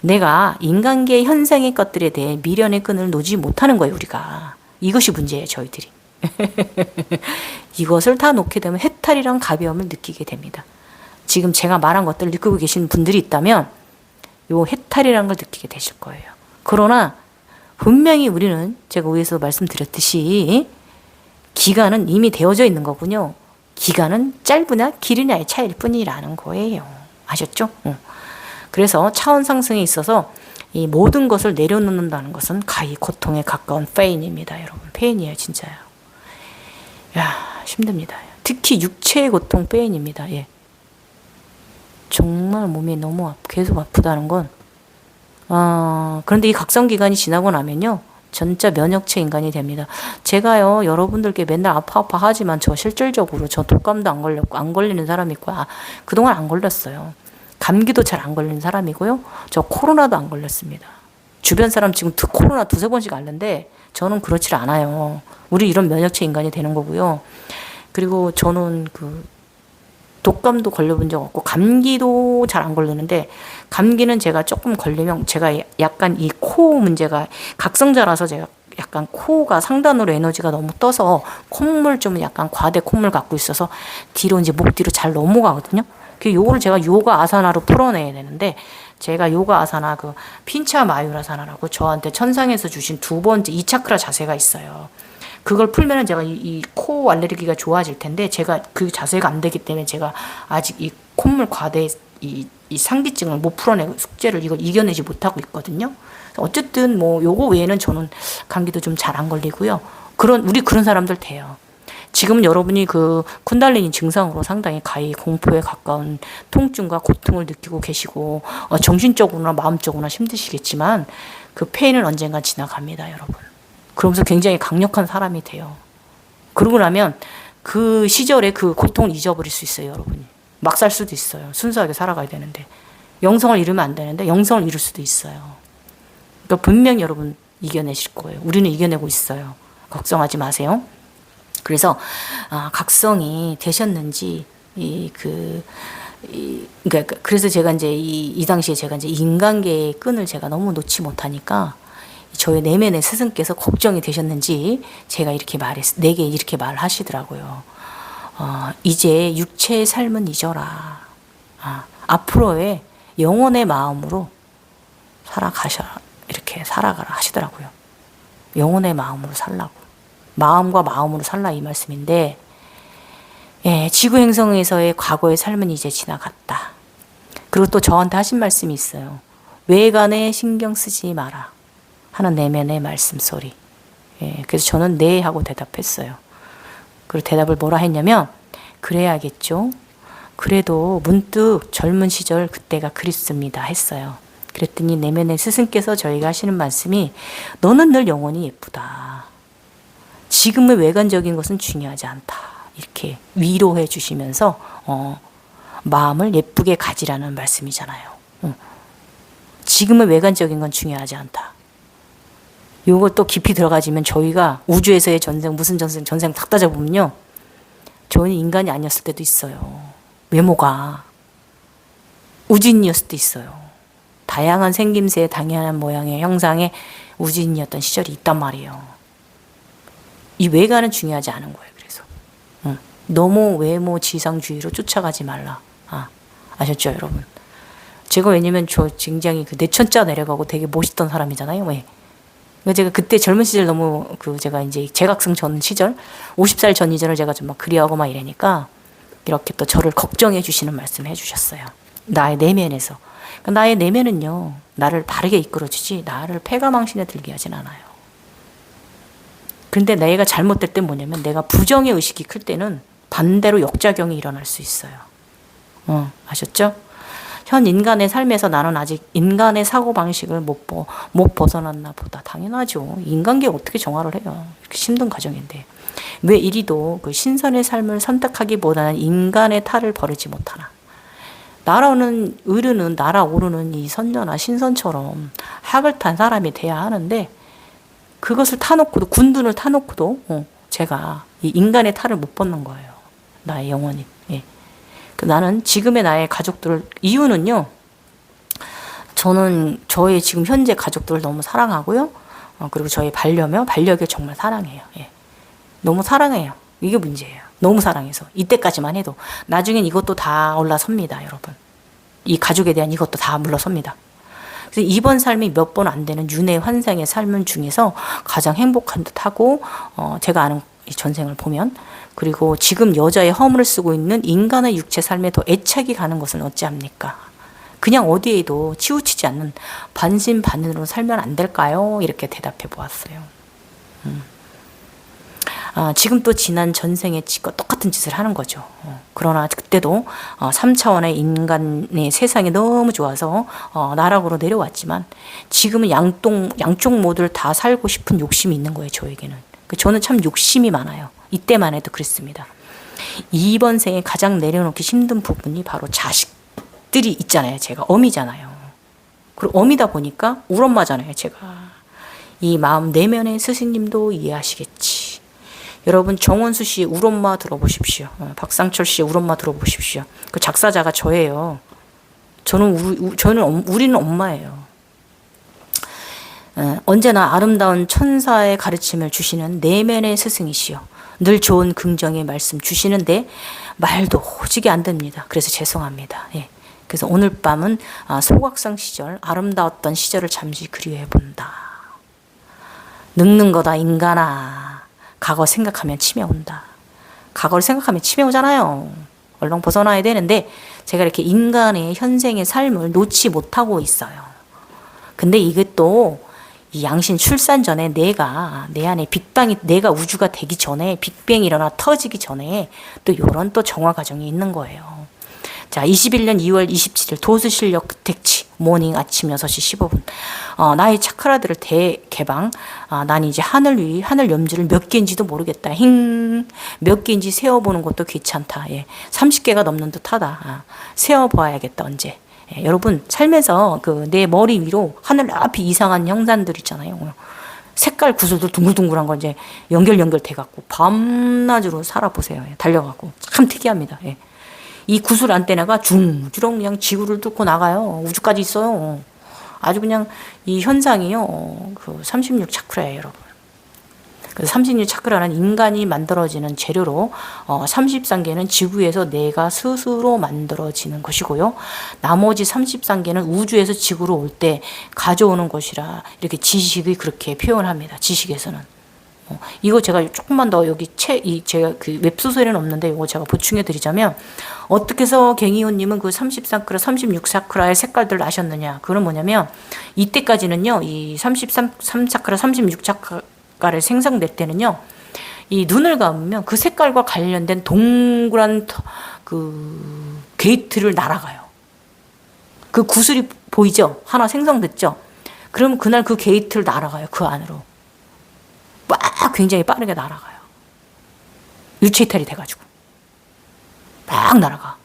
내가 인간계의 현상의 것들에 대해 미련의 끈을 놓지 못하는 거예요, 우리가. 이것이 문제예요, 저희들이. 이것을 다 놓게 되면 해탈이란 가벼움을 느끼게 됩니다. 지금 제가 말한 것들을 느끼고 계신 분들이 있다면 요 해탈이라는 걸 느끼게 되실 거예요. 그러나 분명히 우리는 제가 위에서 말씀드렸듯이 기간은 이미 되어져 있는 거군요. 기간은 짧으냐 길으냐의 차이일 뿐이라는 거예요. 아셨죠? 그래서 차원 상승에 있어서 이 모든 것을 내려놓는다는 것은 가히 고통에 가까운 페인입니다, 여러분. 페인이에요, 진짜요. 야, 힘듭니다. 특히 육체의 고통 페인입니다. 예. 정말 몸이 너무 계속 아프다는 건, 그런데 이 각성 기간이 지나고 나면요, 전자 면역체 인간이 됩니다. 제가요, 여러분들께 맨날 아파 하지만 저 실질적으로 저 독감도 안 걸리는 사람이고, 그동안 안 걸렸어요. 감기도 잘 안 걸리는 사람이고요. 저 코로나도 안 걸렸습니다. 주변 사람 지금 코로나 2-3번씩 앓는데 저는 그렇지 않아요. 우리 이런 면역체 인간이 되는 거고요. 그리고 저는 독감도 걸려본 적 없고 감기도 잘 안 걸리는데, 감기는 제가 조금 걸리면 제가 약간 이 코 문제가 각성자라서 제가 약간 코가 상단으로 에너지가 너무 떠서 콧물 좀 약간 과대 콧물 갖고 있어서 뒤로 이제 목 뒤로 잘 넘어가거든요. 요거를 제가 요가 아사나로 풀어내야 되는데, 제가 요가 아사나 핀차 마유라사나라고 저한테 천상에서 주신 2번째 2차크라 자세가 있어요. 그걸 풀면은 제가 이 코 알레르기가 좋아질 텐데, 제가 그 자세가 안 되기 때문에 제가 아직 이 콧물 과대 이 상기증을 못 풀어내고 숙제를 이걸 이겨내지 못하고 있거든요. 어쨌든 뭐 요거 외에는 저는 감기도 좀 잘 안 걸리고요. 우리 그런 사람들 돼요. 지금 여러분이 그 쿤달리니 증상으로 상당히 가히 공포에 가까운 통증과 고통을 느끼고 계시고 정신적으로나 마음적으로나 힘드시겠지만 그 페인은 언젠가 지나갑니다, 여러분. 그러면서 굉장히 강력한 사람이 돼요. 그러고 나면 그 시절에 그 고통을 잊어버릴 수 있어요, 여러분이. 막 살 수도 있어요. 순수하게 살아가야 되는데. 영성을 잃으면 안 되는데 영성을 잃을 수도 있어요. 그러니까 분명히 여러분 이겨내실 거예요. 우리는 이겨내고 있어요. 걱정하지 마세요. 그래서 각성이 되셨는지 그러니까 그래서 제가 이제 이 당시에 제가 이제 인간계의 끈을 제가 너무 놓지 못하니까 저의 내면의 스승께서 걱정이 되셨는지 제가 이렇게 내게 이렇게 말하시더라고요. 이제 육체의 삶은 잊어라. 앞으로의 영혼의 마음으로 이렇게 살아가라 하시더라고요. 영혼의 마음으로 살라고. 마음과 마음으로 살라 이 말씀인데, 예, 지구 행성에서의 과거의 삶은 이제 지나갔다. 그리고 또 저한테 하신 말씀이 있어요. 외관에 신경 쓰지 마라 하는 내면의 말씀소리. 예, 그래서 저는 네 하고 대답했어요. 그리고 대답을 뭐라 했냐면, 그래야겠죠. 그래도 문득 젊은 시절 그때가 그립습니다 했어요. 그랬더니 내면의 스승께서 저희가 하시는 말씀이, 너는 늘 영혼이 예쁘다. 지금의 외관적인 것은 중요하지 않다. 이렇게 위로해 주시면서 마음을 예쁘게 가지라는 말씀이잖아요. 지금의 외관적인 건 중요하지 않다. 요걸 또 깊이 들어가지면 저희가 우주에서의 전생, 무슨 전생 다 따져보면요. 저희는 인간이 아니었을 때도 있어요. 외모가 우주인이었을 때도 있어요. 다양한 생김새, 다양한 모양의 형상의 우주인이었던 시절이 있단 말이에요. 이 외관은 중요하지 않은 거예요. 그래서 너무 외모 지상주의로 쫓아가지 말라. 아셨죠, 여러분? 제가 왜냐면 저 굉장히 그 내천자 내려가고 되게 멋있던 사람이잖아요. 왜? 제가 그때 젊은 시절 너무 제가 이제 재각성 전 시절, 50살 전 이전을 제가 좀 막 그리워하고 막 이러니까 이렇게 또 저를 걱정해 주시는 말씀을 해주셨어요. 나의 내면에서. 그러니까 나의 내면은요, 나를 바르게 이끌어주지 나를 패가망신에 들게 하진 않아요. 근데 내가 잘못될 땐 뭐냐면 내가 부정의 의식이 클 때는 반대로 역작용이 일어날 수 있어요. 아셨죠? 현 인간의 삶에서 나는 아직 인간의 사고방식을 못 벗어났나 보다. 당연하죠. 인간계 어떻게 정화를 해요. 이렇게 힘든 과정인데. 왜 이리도 그 신선의 삶을 선택하기보다는 인간의 탈을 버리지 못하나. 날아오르는 이 선녀나 신선처럼 학을 탄 사람이 돼야 하는데, 그것을 타놓고도, 군둔을 타놓고도 제가 이 인간의 탈을 못 벗는 거예요. 나의 영혼이. 예. 나는 지금의 나의 가족들, 이유는요, 저는 저의 지금 현재 가족들을 너무 사랑하고요. 그리고 저의 반려견 정말 사랑해요. 예. 너무 사랑해요. 이게 문제예요. 너무 사랑해서. 이때까지만 해도. 나중엔 이것도 다 올라섭니다, 여러분. 이 가족에 대한 이것도 다 물러섭니다. 그래서 이번 삶이 몇 번 안 되는 윤회 환생의 삶 중에서 가장 행복한 듯하고, 제가 아는 이 전생을 보면, 그리고 지금 여자의 허물을 쓰고 있는 인간의 육체 삶에 더 애착이 가는 것은 어찌합니까? 그냥 어디에도 치우치지 않는 반신반인으로 살면 안 될까요? 이렇게 대답해 보았어요. 지금 또 지난 전생의 짓과 똑같은 짓을 하는 거죠. 그러나 그때도 3차원의 인간의 세상이 너무 좋아서 나락으로 내려왔지만, 지금은 양쪽 모두를 다 살고 싶은 욕심이 있는 거예요, 저에게는. 저는 참 욕심이 많아요. 이때만 해도 그랬습니다. 이번 생에 가장 내려놓기 힘든 부분이 바로 자식들이 있잖아요. 제가 어미잖아요. 그리고 어미다 보니까 울엄마잖아요, 제가. 이 마음 내면의 스승님도 이해하시겠지. 여러분, 정원수 씨의 울엄마 들어보십시오. 박상철 씨의 울엄마 들어보십시오. 그 작사자가 저예요. 우리는 엄마예요. 언제나 아름다운 천사의 가르침을 주시는 내면의 스승이시여. 늘 좋은 긍정의 말씀 주시는데 말도 오지게 안 됩니다. 그래서 죄송합니다. 예. 그래서 오늘 밤은 소각성 시절, 아름다웠던 시절을 잠시 그리워해 본다. 늙는 거다 인간아. 과거 생각하면 치매 온다. 과거를 생각하면 치매 오잖아요. 얼른 벗어나야 되는데 제가 이렇게 인간의 현생의 삶을 놓지 못하고 있어요. 근데 이게 또 이 양신 출산 전에 내 안에 빅뱅이, 내가 우주가 되기 전에, 빅뱅이 일어나 터지기 전에 또 요런 또 정화 과정이 있는 거예요. 자, 21년 2월 27일 도수실력 택치 모닝 아침 6시 15분. 나의 차크라들을 대개방. 난 이제 하늘 위, 하늘 염주를 몇 개인지도 모르겠다. 몇 개인지 세어보는 것도 귀찮다. 예. 30개가 넘는 듯 하다. 세어봐야겠다, 언제. 예, 여러분, 삶에서 내 머리 위로 하늘 높이 이상한 형상들 있잖아요. 색깔 구슬도 둥글둥글한 거 이제 연결돼 갖고 밤낮으로 살아보세요. 예, 달려가고. 참 특이합니다. 예. 이 구슬 안테나가 둥주렁 그냥 지구를 뚫고 나가요. 우주까지 있어요. 아주 그냥 이 현상이요. 36 차크라예요, 여러분. 그래서 36 차크라는 인간이 만들어지는 재료로 33개는 지구에서 내가 스스로 만들어지는 것이고요. 나머지 33개는 우주에서 지구로 올 때 가져오는 것이라 이렇게 지식이 그렇게 표현합니다. 지식에서는. 이거 제가 조금만 더 여기 제가 웹소설에는 없는데 이거 제가 보충해 드리자면 어떻게 해서 갱이호님은 33차크라, 36차크라의 색깔들을 아셨느냐. 그건 뭐냐면 이때까지는요, 이 33차크라, 36차크라를 생성될 때는요, 이 눈을 감으면 그 색깔과 관련된 동그란 게이트를 날아가요. 그 구슬이 보이죠? 하나 생성됐죠? 그러면 그날 그 게이트를 날아가요. 그 안으로. 막 굉장히 빠르게 날아가요. 유체 이탈이 돼가지고. 막 날아가.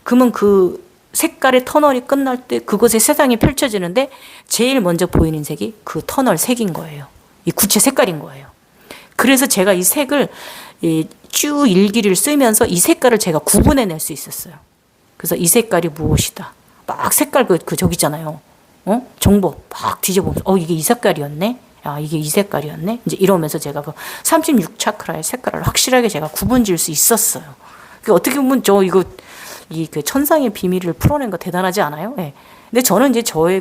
그러면 그 색깔의 터널이 끝날 때 그곳에 세상이 펼쳐지는데 제일 먼저 보이는 색이 그 터널 색인 거예요. 이 구체 색깔인 거예요. 그래서 제가 이 색을 쭉 일기를 쓰면서 이 색깔을 제가 구분해낼 수 있었어요. 그래서 이 색깔이 무엇이다. 막 색깔 저기 있잖아요. 정보 막 뒤져보면서 이게 이 색깔이었네. 이게 이 색깔이었네. 이제 이러면서 제가 36 차크라의 색깔을 확실하게 제가 구분 지을 수 있었어요. 어떻게 보면 이 천상의 비밀을 풀어낸 거 대단하지 않아요? 예. 근데 저는 이제 저의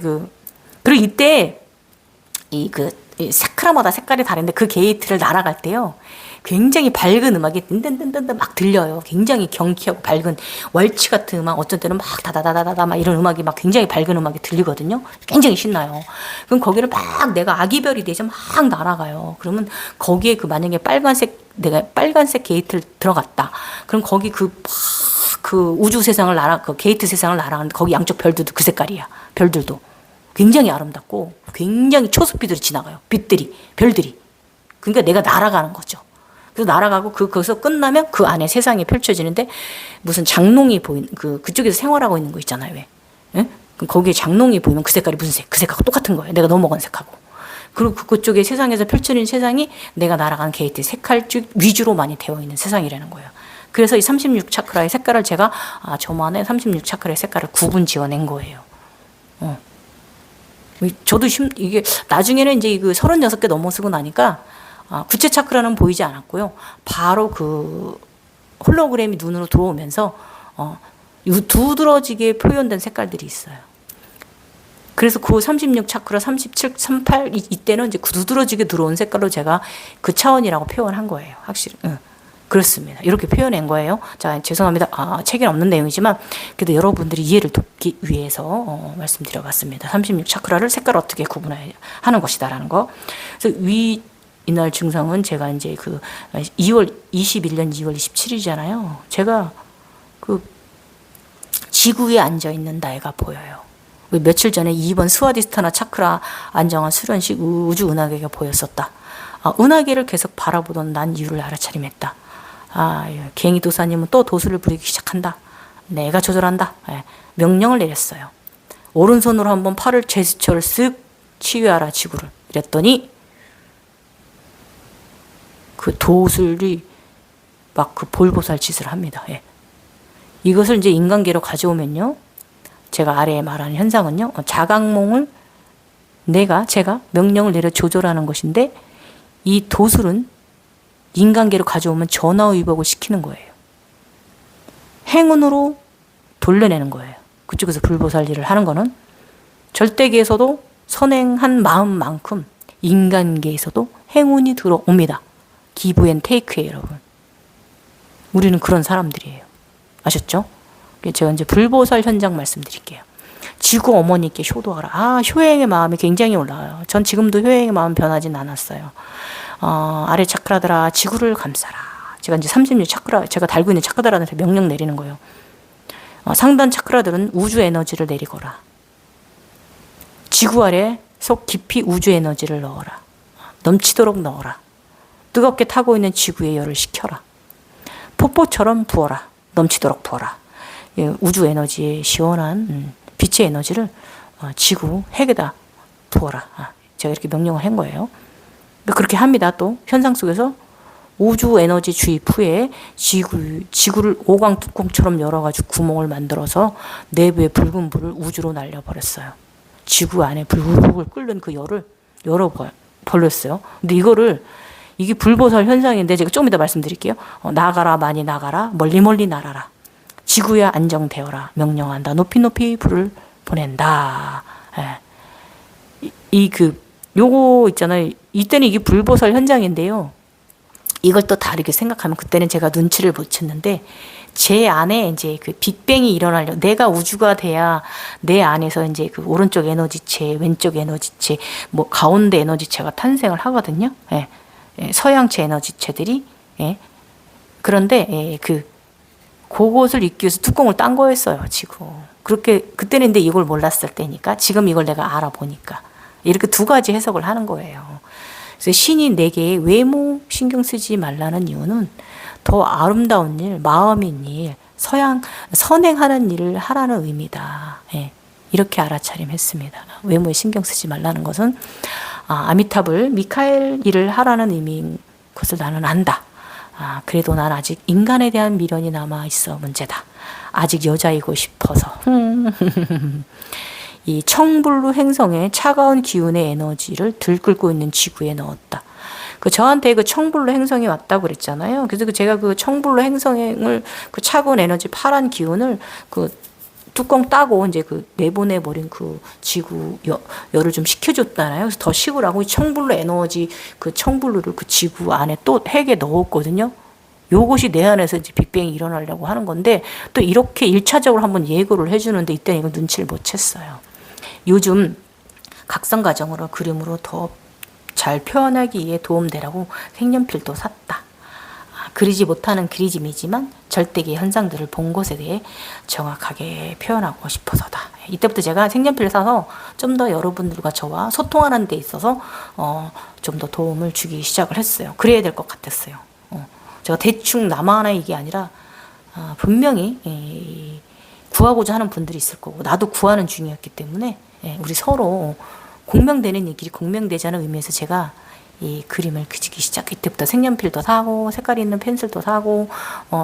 그리고 이때 이 차크라마다 색깔이 다른데 그 게이트를 날아갈 때요. 굉장히 밝은 음악이 든든든든 막 들려요. 굉장히 경쾌하고 밝은 월치 같은 음악, 어쩐 때는 막 다다다다다 막 이런 음악이 막 굉장히 밝은 음악이 들리거든요. 굉장히 신나요. 그럼 거기를 막 내가 아기별이 되죠. 막 날아가요. 그러면 거기에 만약에 내가 빨간색 게이트를 들어갔다. 그럼 거기 그 우주 세상을 게이트 세상을 날아가는데 거기 양쪽 별들도 그 색깔이야. 별들도. 굉장히 아름답고 굉장히 초록빛으로 지나가요. 별들이. 그러니까 내가 날아가는 거죠. 그래서 날아가고 거기서 끝나면 그 안에 세상이 펼쳐지는데 무슨 장롱이 그쪽에서 생활하고 있는 거 있잖아요. 왜? 예? 거기에 장롱이 보이면 그 색깔이 무슨 색? 그 색하고 똑같은 거예요. 내가 넘어간 색하고. 그리고 그쪽에 세상에서 펼쳐지는 세상이 내가 날아간 게이트 색깔 위주로 많이 되어 있는 세상이라는 거예요. 그래서 이 36 차크라의 색깔을 제가 저만의 36 차크라의 색깔을 구분 지어낸 거예요. 저도 이게 나중에는 이제 36개 넘어서고 나니까 구체 차크라는 보이지 않았고요. 바로 홀로그램이 눈으로 들어오면서 두드러지게 표현된 색깔들이 있어요. 그래서 36 차크라, 37, 38 이때는 이제 두드러지게 들어온 색깔로 제가 그 차원이라고 표현한 거예요. 확실히. 그렇습니다. 이렇게 표현한 거예요. 자, 죄송합니다. 책에는 없는 내용이지만 그래도 여러분들이 이해를 돕기 위해서 말씀드려봤습니다. 36 차크라를 색깔을 어떻게 구분해야 하는 것이다라는 거. 그래서 이날 증상은 제가 이제 21년 2월 27일이잖아요. 제가 지구에 앉아 있는 나이가 보여요. 며칠 전에 2번 스와디스타나 차크라 안정한 수련식 우주 은하계가 보였었다. 은하계를 계속 바라보던 난 이유를 알아차림했다. 갱이 도사님은 또 도수를 부리기 시작한다. 내가 조절한다. 명령을 내렸어요. 오른손으로 한번 팔을 제스처를 쓱 치유하라 지구를. 이랬더니 그 도술이 막 볼보살 짓을 합니다. 이것을 이제 인간계로 가져오면요. 제가 아래에 말하는 현상은요. 자각몽을 제가 명령을 내려 조절하는 것인데 이 도술은 인간계로 가져오면 전화위복을 시키는 거예요. 행운으로 돌려내는 거예요. 그쪽에서 불보살 일을 하는 거는 절대계에서도 선행한 마음만큼 인간계에서도 행운이 들어옵니다. 기브 앤 테이크예요, 여러분. 우리는 그런 사람들이에요. 아셨죠? 제가 이제 불보살 현장 말씀드릴게요. 지구 어머니께 효도하라. 효행의 마음이 굉장히 올라와요. 전 지금도 효행의 마음 변하진 않았어요. 아래 차크라들아 지구를 감싸라. 제가 이제 36 차크라, 제가 달고 있는 차크라들한테 명령 내리는 거예요. 상단 차크라들은 우주 에너지를 내리거라. 지구 아래 속 깊이 우주 에너지를 넣어라. 넘치도록 넣어라. 뜨겁게 타고 있는 지구의 열을 식혀라. 폭포처럼 부어라. 넘치도록 부어라. 우주 에너지의 시원한 빛의 에너지를 지구 핵에다 부어라. 제가 이렇게 명령을 한 거예요. 그렇게 합니다. 또 현상 속에서 우주 에너지 주입 후에 지구를 오광 뚜껑처럼 열어가지고 구멍을 만들어서 내부의 붉은 불을 우주로 날려버렸어요. 지구 안에 불불 끓는 그 열을 열어버렸어요. 근데 이게 불보살 현상인데 제가 좀 이따 말씀드릴게요. 나가라 많이 나가라 멀리 멀리 날아라. 지구야 안정되어라 명령한다. 높이 높이 불을 보낸다. 요거 있잖아요. 이때는 이게 불보살 현장인데요. 이걸 또 다르게 생각하면 그때는 제가 눈치를 못 챘는데 제 안에 이제 그 빅뱅이 일어나려 내가 우주가 돼야 내 안에서 이제 그 오른쪽 에너지체, 왼쪽 에너지체, 뭐 가운데 에너지체가 탄생을 하거든요. 서양체 에너지체들이. 그런데 그것을 잊기 위해서 뚜껑을 딴 거였어요, 지금. 그때는 근데 이걸 몰랐을 때니까 지금 이걸 내가 알아보니까 이렇게 두 가지 해석을 하는 거예요. 그래서 신이 내게 외모 신경 쓰지 말라는 이유는 더 아름다운 일, 마음인 일, 선행하는 일을 하라는 의미다. 이렇게 알아차림했습니다. 외모에 신경 쓰지 말라는 것은 아미타불 미카엘 일을 하라는 의미인 것을 나는 안다. 그래도 난 아직 인간에 대한 미련이 남아 있어 문제다. 아직 여자이고 싶어서. 이 청불루 행성의 차가운 기운의 에너지를 들끓고 있는 지구에 넣었다. 저한테 그 청불루 행성이 왔다고 그랬잖아요. 그래서 제가 그 청불루 행성을 그 차가운 에너지 파란 기운을 그 뚜껑 따고 이제 그 내보내버린 그 지구 열을 좀 식혀줬잖아요. 그래서 더 식으라고 이 청불루 에너지 그 청불루를 그 지구 안에 또 핵에 넣었거든요. 요것이 내 안에서 이제 빅뱅이 일어나려고 하는 건데 또 이렇게 1차적으로 한번 예고를 해주는데 이때는 이거 눈치를 못 챘어요. 요즘 각성 과정으로 그림으로 더 잘 표현하기에 도움되라고 색연필도 샀다. 그리지 못하는 그리즘이지만 절대계 현상들을 본 것에 대해 정확하게 표현하고 싶어서다. 이때부터 제가 색연필을 사서 좀 더 여러분들과 저와 소통하는 데 있어서 좀 더 도움을 주기 시작을 했어요. 그래야 될 것 같았어요. 제가 대충 나만 이게 아니라 분명히 구하고자 하는 분들이 있을 거고 나도 구하는 중이었기 때문에 우리 서로 공명되는 일끼리 공명되자는 의미에서 제가 이 그림을 그리기 시작. 이때부터 색연필도 사고 색깔 있는 펜슬도 사고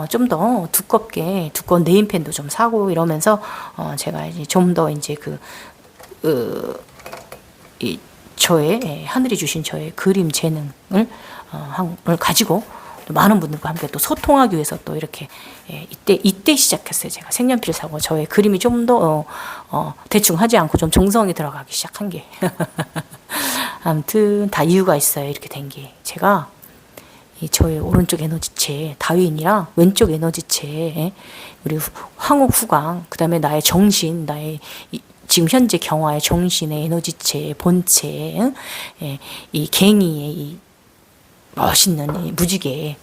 좀 더 두꺼운 네임펜도 좀 사고 이러면서 제가 이제 좀 더 이제 저의 하늘이 주신 저의 그림 재능을 가지고 많은 분들과 함께 또 소통하기 위해서 또 이렇게 이때 시작했어요. 제가 색연필 사고 저의 그림이 좀 더 대충 하지 않고 좀 정성이 들어가기 시작한 게 아무튼 다 이유가 있어요. 이렇게 된 게 제가 저의 오른쪽 에너지체 다윈이랑 왼쪽 에너지체 우리 황후 후광 그다음에 나의 정신 나의 지금 현재 경화의 정신의 에너지체 본체 이 갱이의 이 멋있는 이 무지개의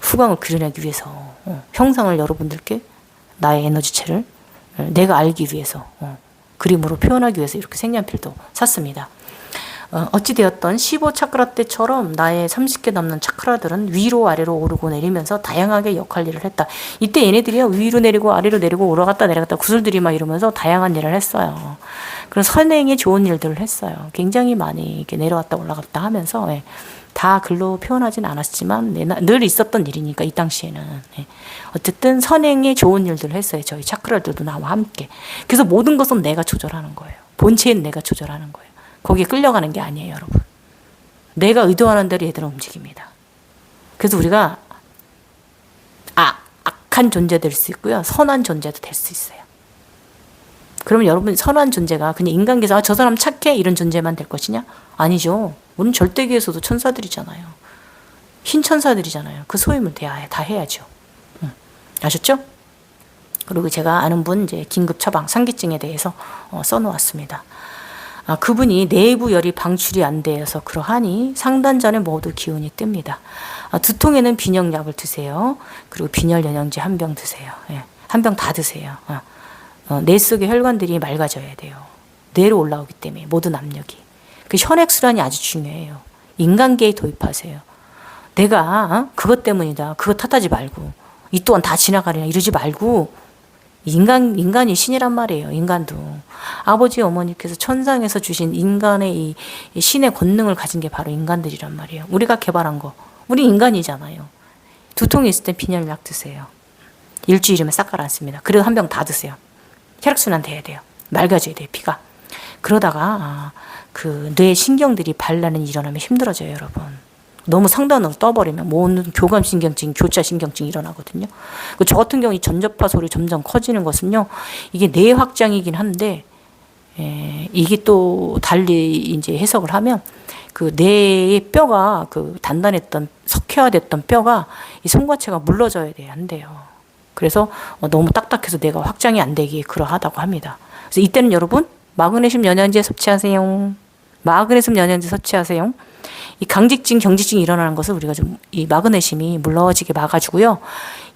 후광을 그려내기 위해서 형상을 여러분들께 나의 에너지체를 내가 알기 위해서 그림으로 표현하기 위해서 이렇게 색연필도 샀습니다. 어찌되었던 15차크라 때처럼 나의 30개 넘는 차크라들은 위로 아래로 오르고 내리면서 다양하게 역할일을 했다. 이때 얘네들이요 위로 내리고 아래로 내리고 올라갔다 내려갔다 구슬들이 막 이러면서 다양한 일을 했어요. 그런 선행에 좋은 일들을 했어요. 굉장히 많이 이렇게 내려왔다 올라갔다 하면서 다 글로 표현하진 않았지만 늘 있었던 일이니까 이 당시에는 어쨌든 선행에 좋은 일들을 했어요. 저희 차크라들도 나와 함께. 그래서 모든 것은 내가 조절하는 거예요. 본체는 내가 조절하는 거예요. 거기에 끌려가는 게 아니에요, 여러분. 내가 의도하는 대로 얘들은 움직입니다. 그래서 우리가 악한 존재 될 수 있고요. 선한 존재도 될 수 있어요. 그러면 여러분 선한 존재가 그냥 인간계에서 저 사람 착해 이런 존재만 될 것이냐? 아니죠. 우리는 절대계에서도 천사들이잖아요. 흰 천사들이잖아요. 그 소임을 다 해야죠. 아셨죠? 그리고 제가 아는 분 이제 긴급 처방 상기증에 대해서 써놓았습니다. 그분이 내부 열이 방출이 안 되어서 그러하니 상단전에 모두 기운이 뜹니다. 두통에는 비념약을 드세요. 그리고 빈혈 연형제 한 병 드세요. 예, 한 병 다 드세요. 뇌 속의 혈관들이 맑아져야 돼요. 뇌로 올라오기 때문에 모든 압력이. 그 혈액순환이 아주 중요해요. 인간계에 도입하세요. 내가 그것 때문이다. 그거 탓하지 말고 이 또한 다 지나가리라 이러지 말고 인간이 신이란 말이에요. 인간도. 아버지 어머니께서 천상에서 주신 인간의 이 신의 권능을 가진 게 바로 인간들이란 말이에요. 우리가 개발한 거. 우리 인간이잖아요. 두통이 있을 땐 빈혈약 드세요. 일주일이면 싹 가라앉습니다. 그래도 한 병 다 드세요. 혈액순환 돼야 돼요. 맑아져야 돼요. 피가. 그러다가 그 뇌 신경들이 반란이 일어나면 힘들어져요. 여러분. 너무 상단으로 떠버리면 모든 교감신경증, 교차신경증이 일어나거든요. 저 같은 경우 이 전자파 소리 점점 커지는 것은요, 이게 뇌 확장이긴 한데, 이게 또 달리 이제 해석을 하면, 그 뇌의 뼈가 그 단단했던, 석회화됐던 뼈가 이 손과체가 물러져야 돼요. 안 돼요. 그래서 너무 딱딱해서 뇌가 확장이 안 되기에 그러하다고 합니다. 그래서 이때는 여러분, 마그네슘 연연제 섭취하세요. 마그네슘 연연제 섭취하세요. 이 강직증, 경직증이 일어나는 것을 우리가 좀 이 마그네슘이 물러지게 막아주고요.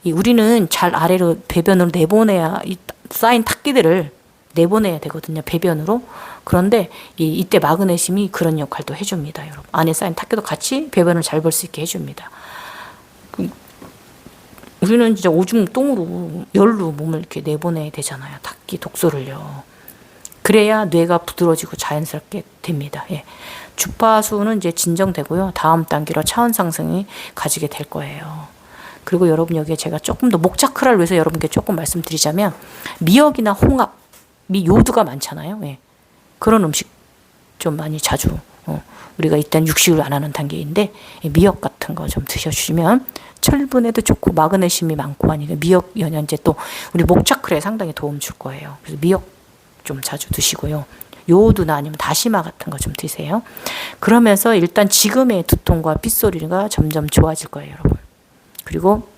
이 우리는 잘 아래로 배변으로 내보내야 이 쌓인 탁기들을 내보내야 되거든요. 배변으로. 그런데 이때 마그네슘이 그런 역할도 해줍니다. 여러분. 안에 쌓인 탁기도 같이 배변을 잘 볼 수 있게 해줍니다. 우리는 진짜 오줌 똥으로 열로 몸을 이렇게 내보내야 되잖아요. 탁기 독소를요. 그래야 뇌가 부드러워지고 자연스럽게 됩니다. 예. 주파수는 이제 진정되고요. 다음 단계로 차원 상승이 가지게 될 거예요. 그리고 여러분 여기에 제가 조금 더 목차크라를 위해서 여러분께 조금 말씀드리자면 미역이나 홍합, 요두가 많잖아요. 예. 그런 음식 좀 많이 자주 우리가 일단 육식을 안 하는 단계인데 미역 같은 거 좀 드셔주시면 철분에도 좋고 마그네슘이 많고 하니까 미역 연연제 또 우리 목차크라에 상당히 도움 줄 거예요. 그래서 미역 좀 자주 드시고요. 요오두나 아니면 다시마 같은 거 좀 드세요. 그러면서 일단 지금의 두통과 핏소리가 점점 좋아질 거예요, 여러분. 그리고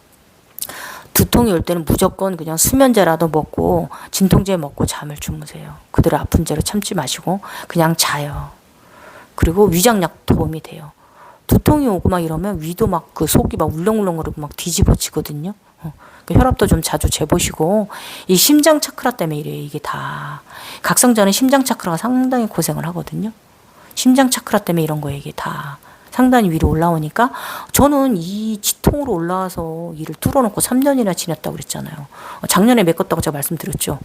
두통이 올 때는 무조건 그냥 수면제라도 먹고 진통제 먹고 잠을 주무세요. 그대로 아픈 죄로 참지 마시고 그냥 자요. 그리고 위장약 도움이 돼요. 두통이 오고 막 이러면 위도 막 그 속이 막 울렁울렁거리고 막 뒤집어지거든요. 혈압도 좀 자주 재보시고 이 심장 차크라 때문에 이래요. 이게 다 각성자는 심장 차크라가 상당히 고생을 하거든요. 심장 차크라 때문에 이런 거예요. 이게 다 상당히 위로 올라오니까 저는 이 지통으로 올라와서 이를 뚫어놓고 3년이나 지냈다고 그랬잖아요. 작년에 메꿨다고 제가 말씀드렸죠.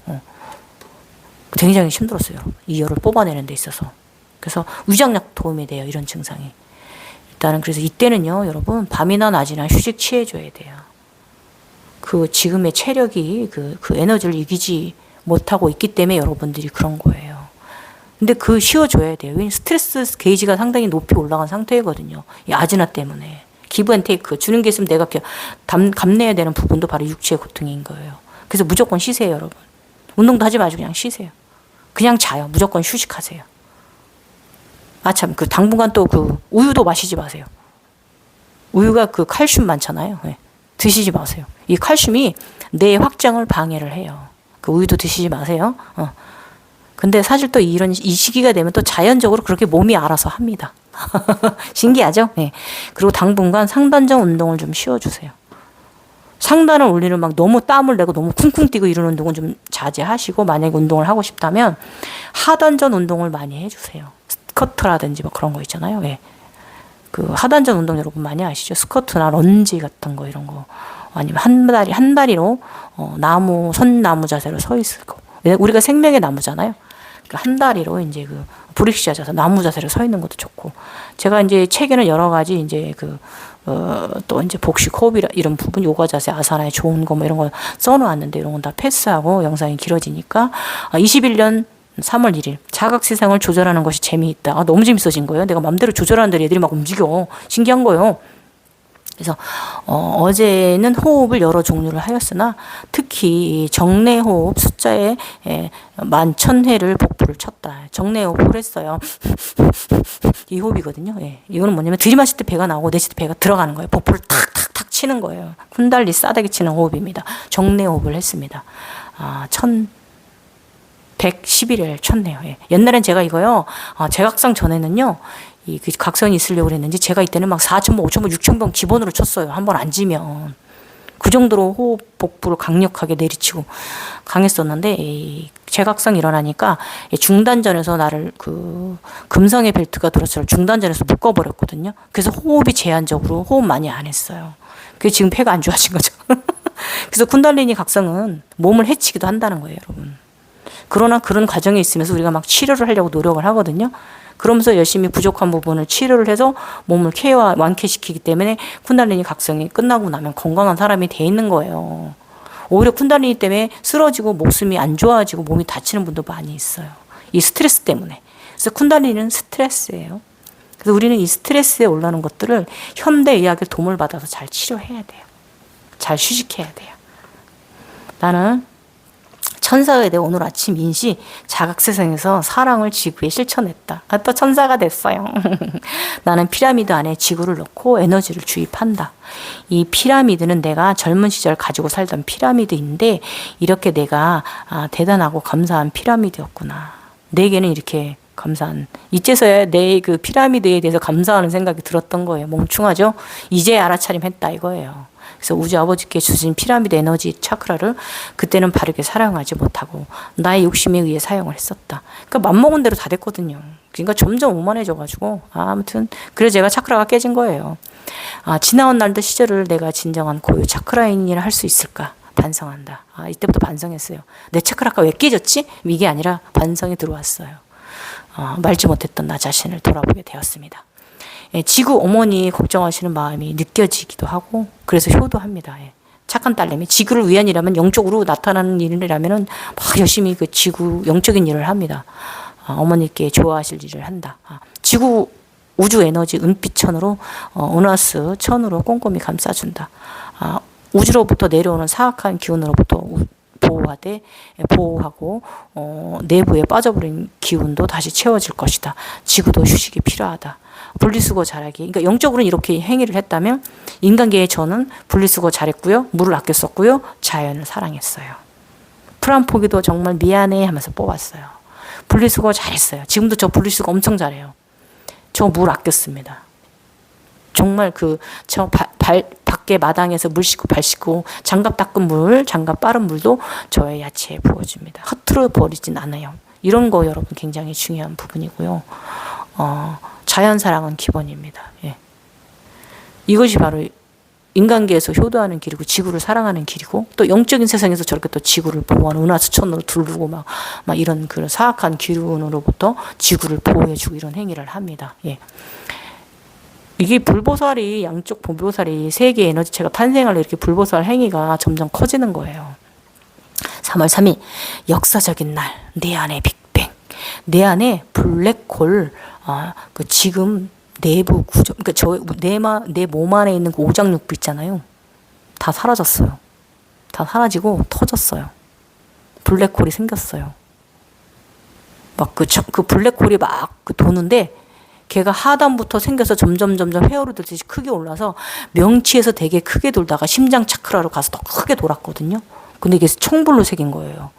굉장히 힘들었어요. 이 열을 뽑아내는 데 있어서. 그래서 위장약 도움이 돼요. 이런 증상이. 일단은 그래서 이때는요. 여러분 밤이나 낮이나 휴식 취해줘야 돼요. 그 지금의 체력이 그 에너지를 이기지 못하고 있기 때문에 여러분들이 그런 거예요. 근데 쉬어줘야 돼요. 왜냐면 스트레스 게이지가 상당히 높이 올라간 상태거든요. 이 아즈나 때문에. 기브 앤 테이크. 주는 게 있으면 내가 감내해야 되는 부분도 바로 육체의 고통인 거예요. 그래서 무조건 쉬세요, 여러분. 운동도 하지 마시고 그냥 쉬세요. 그냥 자요. 무조건 휴식하세요. 참, 당분간 또 우유도 마시지 마세요. 우유가 칼슘 많잖아요. 네. 드시지 마세요. 이 칼슘이 뇌 확장을 방해를 해요. 우유도 드시지 마세요. 근데 사실 또 이 시기가 되면 또 자연적으로 그렇게 몸이 알아서 합니다. 신기하죠? 네. 그리고 당분간 상단전 운동을 좀 쉬어주세요. 상단을 올리는 막 너무 땀을 내고 너무 쿵쿵 뛰고 이런 운동은 좀 자제하시고 만약에 운동을 하고 싶다면 하단전 운동을 많이 해주세요. 스쿼트라든지 뭐 그런 거 있잖아요. 네. 하단전 운동 여러분 많이 아시죠? 스쿼트나 런지 같은 거 이런 거 아니면 한 다리로 선나무 자세로 서 있을 거. 우리가 생명의 나무잖아요. 한 다리로 이제 브릭시 자세, 나무 자세로 서 있는 것도 좋고. 제가 이제 책에는 여러 가지 이제 또 이제 복식 호흡 이런 부분, 요가 자세, 아사나에 좋은 거 뭐 이런 거 써놓았는데 이런 건 다 패스하고 영상이 길어지니까 21년 3월 1일 자각 세상을 조절하는 것이 재미있다. 너무 재밌어진 거예요. 내가 마음대로 조절하는 대로 애들이 막 움직여. 신기한 거예요. 그래서 어제는 호흡을 여러 종류를 하였으나 특히 정내 호흡 숫자에 11,000회를 복부를 쳤다. 정내 호흡을 했어요. 이 호흡이거든요. 예. 이거는 뭐냐면 들이마실 때 배가 나오고 내쉴 때 배가 들어가는 거예요. 복부를 탁탁탁 치는 거예요. 쿤달리 싸대기 치는 호흡입니다. 정내 호흡을 했습니다. 1111일 쳤네요. 예. 옛날엔 제가 이거요, 제각상 전에는요, 그 각성이 있으려고 그랬는지 제가 이때는 막 4,000번, 5,000번, 6,000번 기본으로 쳤어요. 한번 앉으면. 그 정도로 호흡 복부를 강력하게 내리치고 강했었는데, 이 제각성 일어나니까 중단전에서 나를 금성의 벨트가 들어서 중단전에서 묶어버렸거든요. 그래서 호흡이 제한적으로 호흡 많이 안 했어요. 그게 지금 폐가 안 좋아진 거죠. 그래서 쿤달리니 각성은 몸을 해치기도 한다는 거예요, 여러분. 그러나 그런 과정에 있으면서 우리가 막 치료를 하려고 노력을 하거든요. 그러면서 열심히 부족한 부분을 치료를 해서 몸을 케어와 완쾌시키기 때문에 쿤달리니 각성이 끝나고 나면 건강한 사람이 돼 있는 거예요. 오히려 쿤달리니 때문에 쓰러지고 목숨이 안 좋아지고 몸이 다치는 분도 많이 있어요. 이 스트레스 때문에. 그래서 쿤달리니는 스트레스예요. 그래서 우리는 이 스트레스에 올라오는 것들을 현대의학의 도움을 받아서 잘 치료해야 돼요. 잘 휴식해야 돼요. 나는 천사가 돼 오늘 아침 인시 자각세상에서 사랑을 지구에 실천했다. 또 천사가 됐어요. 나는 피라미드 안에 지구를 넣고 에너지를 주입한다. 이 피라미드는 내가 젊은 시절 가지고 살던 피라미드인데 이렇게 내가 대단하고 감사한 피라미드였구나. 내게는 이렇게 감사한, 이제서야 내 그 피라미드에 대해서 감사하는 생각이 들었던 거예요. 멍충하죠? 이제 알아차림했다 이거예요. 그래서 우주 아버지께 주신 피라미드 에너지 차크라를 그때는 바르게 사용하지 못하고 나의 욕심에 의해 사용을 했었다. 그러니까 맘먹은 대로 다 됐거든요. 그러니까 점점 오만해져가지고 아무튼 그래서 제가 차크라가 깨진 거예요. 지나온 날들 시절을 내가 진정한 고유 차크라인이라 할 수 있을까? 반성한다. 이때부터 반성했어요. 내 차크라가 왜 깨졌지? 이게 아니라 반성이 들어왔어요. 말지 못했던 나 자신을 돌아보게 되었습니다. 지구 어머니 걱정하시는 마음이 느껴지기도 하고 그래서 효도합니다. 착한 딸내미 지구를 위한 일이라면 영적으로 나타나는 일이라면 막 열심히 그 지구 영적인 일을 합니다. 어머니께 좋아하실 일을 한다. 지구 우주 에너지 은빛천으로 은하수 천으로 꼼꼼히 감싸준다. 우주로부터 내려오는 사악한 기운으로부터 보호하고 내부에 빠져버린 기운도 다시 채워질 것이다. 지구도 휴식이 필요하다. 분리수거 잘하기. 그러니까 영적으로는 이렇게 행위를 했다면 인간계의 저는 분리수거 잘했고요. 물을 아껴 썼고요. 자연을 사랑했어요. 프란포기도 정말 미안해 하면서 뽑았어요. 분리수거 잘했어요. 지금도 저 분리수거 엄청 잘해요. 저 물 아꼈습니다. 정말 저 밖에 마당에서 물 씻고 발 씻고 장갑 닦은 물, 장갑 빠른 물도 저의 야채에 부어줍니다. 허투루 버리진 않아요. 이런 거 여러분 굉장히 중요한 부분이고요. 자연 사랑은 기본입니다. 예. 이것이 바로 인간계에서 효도하는 길이고 지구를 사랑하는 길이고 또 영적인 세상에서 저렇게 또 지구를 보호하는 은하수천으로 두르고 막 이런 그런 사악한 기운으로부터 지구를 보호해주고 이런 행위를 합니다. 예. 이게 불보살이 양쪽 불보살이 세 개의 에너지체가 탄생할 이렇게 불보살 행위가 점점 커지는 거예요. 3월 3일 역사적인 날 내 안에 빅뱅 내 안에 블랙홀 지금 내부 구조 그러니까 내 몸 안에 있는 그 오장육부 있잖아요. 다 사라졌어요. 다 사라지고 터졌어요. 블랙홀이 생겼어요. 막 그 블랙홀이 막 도는데 걔가 하단부터 생겨서 점점 회오르듯이 크게 올라서 명치에서 되게 크게 돌다가 심장 차크라로 가서 더 크게 돌았거든요. 근데 이게 청불로 새긴 거예요.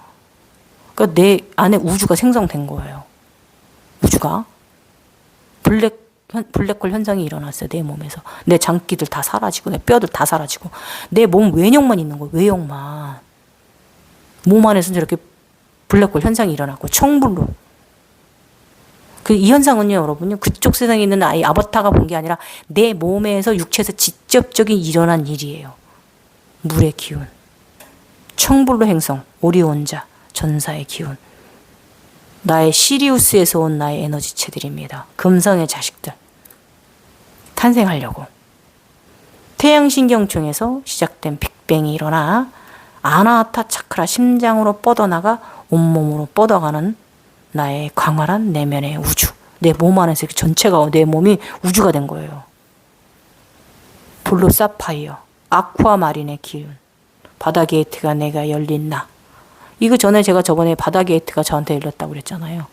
그러니까 내 안에 우주가 생성된 거예요. 우주가 블랙홀 현상이 일어났어요. 내 몸에서. 내 장기들 다 사라지고 내 뼈들 다 사라지고 내 몸 외형만 있는 거예요. 외형만. 몸 안에서 저렇게 블랙홀 현상이 일어났고 청불로. 이 현상은요, 여러분요, 그쪽 세상에 있는 아바타가 본 게 아니라 내 몸에서 육체에서 직접적인 일어난 일이에요. 물의 기운, 청불로 행성, 오리온자, 전사의 기운, 나의 시리우스에서 온 나의 에너지체들입니다. 금성의 자식들. 탄생하려고. 태양신경총에서 시작된 빅뱅이 일어나 아나하타 차크라 심장으로 뻗어나가 온몸으로 뻗어가는 나의 광활한 내면의 우주. 내 몸 안에서 전체가 내 몸이 우주가 된 거예요. 블루 사파이어, 아쿠아마린의 기운, 바다 게이트가 내가 열린 나. 이거 전에 제가 저번에 바다 게이트가 저한테 열렸다고 그랬잖아요.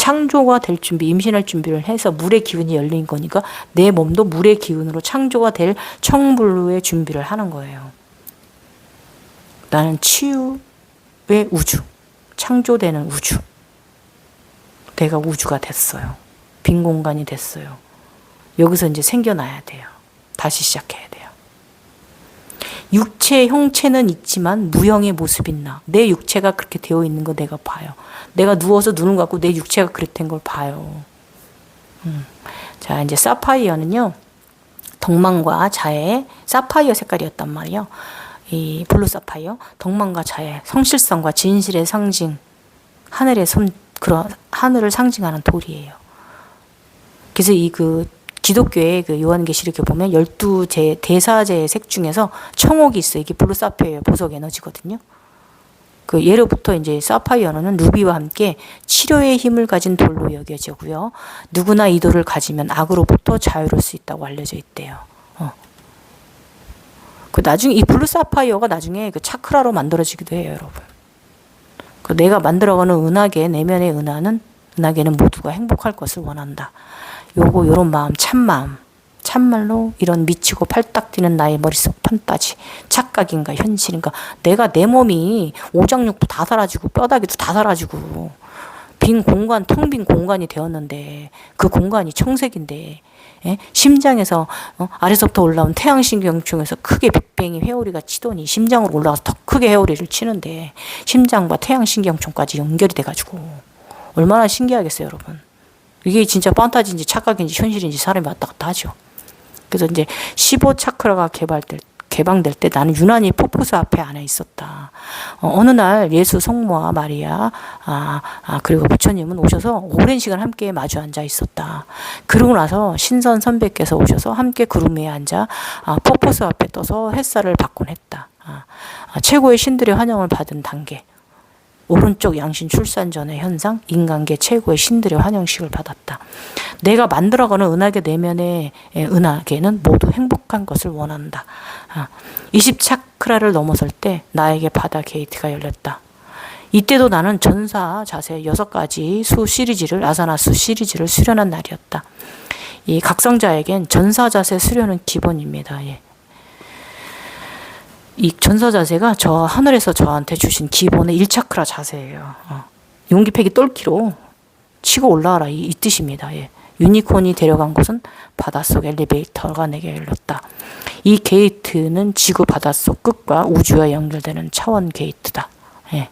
창조가 될 준비, 임신할 준비를 해서 물의 기운이 열린 거니까 내 몸도 물의 기운으로 창조가 될 청불루의 준비를 하는 거예요. 나는 치유의 우주, 창조되는 우주. 내가 우주가 됐어요. 빈 공간이 됐어요. 여기서 이제 생겨나야 돼요. 다시 시작해야 돼요. 육체의 형체는 있지만 무형의 모습이 나. 내 육체가 그렇게 되어 있는 거 내가 봐요. 내가 누워서 눈을 감고 내 육체가 그렇게 된 걸 봐요. 자, 이제 사파이어는요, 덕망과 자의 사파이어 색깔이었단 말이에요. 이 블루 사파이어, 덕망과 자의 성실성과 진실의 상징, 하늘의 그런 하늘을 상징하는 돌이에요. 그래서 이 기독교의 요한계시록에 보면 12제 대사제의 색 중에서 청옥이 있어요. 이게 블루 사파이어 보석 에너지거든요. 예로부터 이제 사파이어는 루비와 함께 치료의 힘을 가진 돌로 여겨지고요. 누구나 이 돌을 가지면 악으로부터 자유로울 수 있다고 알려져 있대요. 나중에 이 블루 사파이어가 나중에 차크라로 만들어지기도 해요, 여러분. 내가 만들어가는 은하계, 내면의 은하계는 모두가 행복할 것을 원한다. 요런 마음, 참마음. 참말로 이런 미치고 팔딱 뛰는 나의 머릿속 판따지. 착각인가 현실인가. 내가 내 몸이 오장육부 다 사라지고 뼈다귀도 다 사라지고 빈 공간, 텅 빈 공간이 되었는데 그 공간이 청색인데, 예? 심장에서 아래서부터 올라온 태양신경총에서 크게 빅뱅이 회오리가 치더니 심장으로 올라가서 더 크게 회오리를 치는데 심장과 태양신경총까지 연결이 돼가지고 얼마나 신기하겠어요, 여러분. 이게 진짜 판타지인지 착각인지 현실인지 사람이 왔다 갔다 하죠. 그래서 이제 15차크라가 개방될 때 나는 유난히 포포스 앞에 안에 있었다. 어느 날 예수 성모와 마리아, 그리고 부처님은 오셔서 오랜 시간 함께 마주 앉아 있었다. 그러고 나서 신선 선배께서 오셔서 함께 구름 위에 앉아 포포스 앞에 떠서 햇살을 받곤 했다. 최고의 신들의 환영을 받은 단계. 오른쪽 양신 출산 전의 현상, 인간계 최고의 신들의 환영식을 받았다. 내가 만들어가는 은하계 내면의 은하계는 모두 행복한 것을 원한다. 20차크라를 넘어설 때 나에게 바다 게이트가 열렸다. 이때도 나는 전사 자세 6가지 수 시리즈를, 아사나 수 시리즈를 수련한 날이었다. 이 각성자에겐 전사 자세 수련은 기본입니다. 예. 이 전사 자세가 하늘에서 저한테 주신 기본의 1차크라 자세예요. 용기패기 똘끼로 치고 올라와라, 이 뜻입니다. 예. 유니콘이 데려간 곳은 바닷속 엘리베이터가 내게 열렸다. 이 게이트는 지구 바닷속 끝과 우주와 연결되는 차원 게이트다. 예.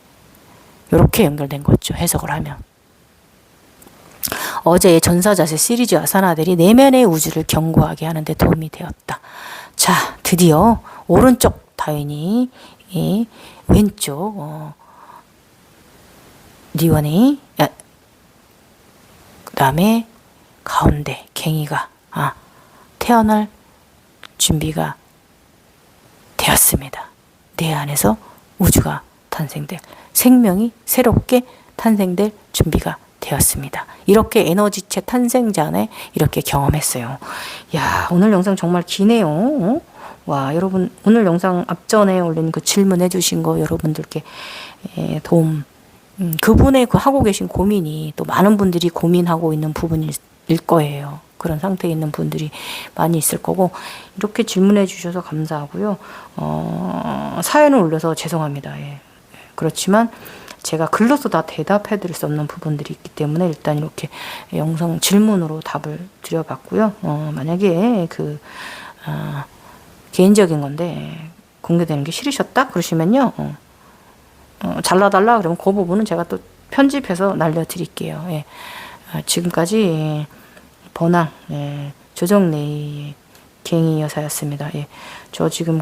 이렇게 연결된 거죠, 해석을 하면. 어제의 전사자세 시리즈 아사나들이 내면의 우주를 견고하게 하는 데 도움이 되었다. 자, 드디어 오른쪽 다윈이, 왼쪽 리원이, 그 다음에 가운데 갱이가 태어날 준비가 되었습니다. 내 안에서 우주가 탄생될, 생명이 새롭게 탄생될 준비가 되었습니다. 이렇게 에너지체 탄생 전에 이렇게 경험했어요. 야, 오늘 영상 정말 기네요. 와, 여러분 오늘 영상 앞전에 올린 그 질문해 주신 거 여러분들께 도움, 그분의 하고 계신 고민이 또 많은 분들이 고민하고 있는 부분일 거예요. 그런 상태에 있는 분들이 많이 있을 거고, 이렇게 질문해 주셔서 감사하고요. 사연을 올려서 죄송합니다. 예. 그렇지만 제가 글로서 다 대답해 드릴 수 없는 부분들이 있기 때문에 일단 이렇게 영상 질문으로 답을 드려봤고요. 만약에 개인적인 건데 공개되는 게 싫으셨다 그러시면요, 잘라달라 그러면 그 부분은 제가 또 편집해서 날려드릴게요. 예. 지금까지 번항, 조정래의 갱이 여사였습니다. 예. 저 지금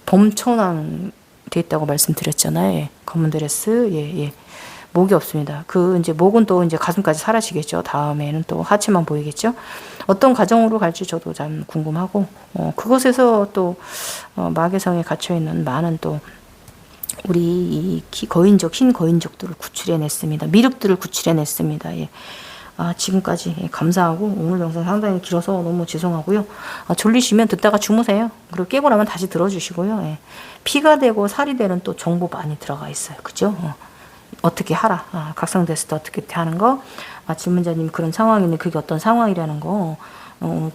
범천왕 돼 있다고 말씀드렸잖아요. 예. 검은 드레스, 목이 없습니다. 이제 목은 또 이제 가슴까지 사라지겠죠. 다음에는 또 하체만 보이겠죠. 어떤 과정으로 갈지 저도 참 궁금하고, 그것에서 또 마계성에 갇혀 있는 많은 또 우리 이 흰 거인족들을 구출해냈습니다. 미륵들을 구출해냈습니다. 예. 지금까지 감사하고, 오늘 영상 상당히 길어서 너무 죄송하고요. 졸리시면 듣다가 주무세요. 그리고 깨고 나면 다시 들어주시고요. 예. 피가 되고 살이 되는 또 정보 많이 들어가 있어요. 그죠? 어떻게 하라. 각성됐을 때 어떻게 하는 거. 질문자님 그런 상황인데 그게 어떤 상황이라는 거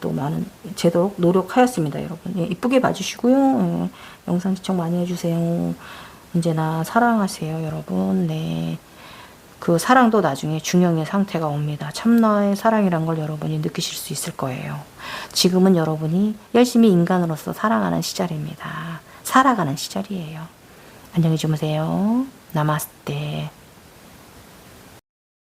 또 많은 제도록 노력하였습니다, 여러분. 예, 이쁘게 봐주시고요. 예, 영상 시청 많이 해주세요. 언제나 사랑하세요, 여러분. 네. 그 사랑도 나중에 중형의 상태가 옵니다. 참나의 사랑이란 걸 여러분이 느끼실 수 있을 거예요. 지금은 여러분이 열심히 인간으로서 살아가는 시절입니다. 살아가는 시절이에요. 안녕히 주무세요. 나마스테.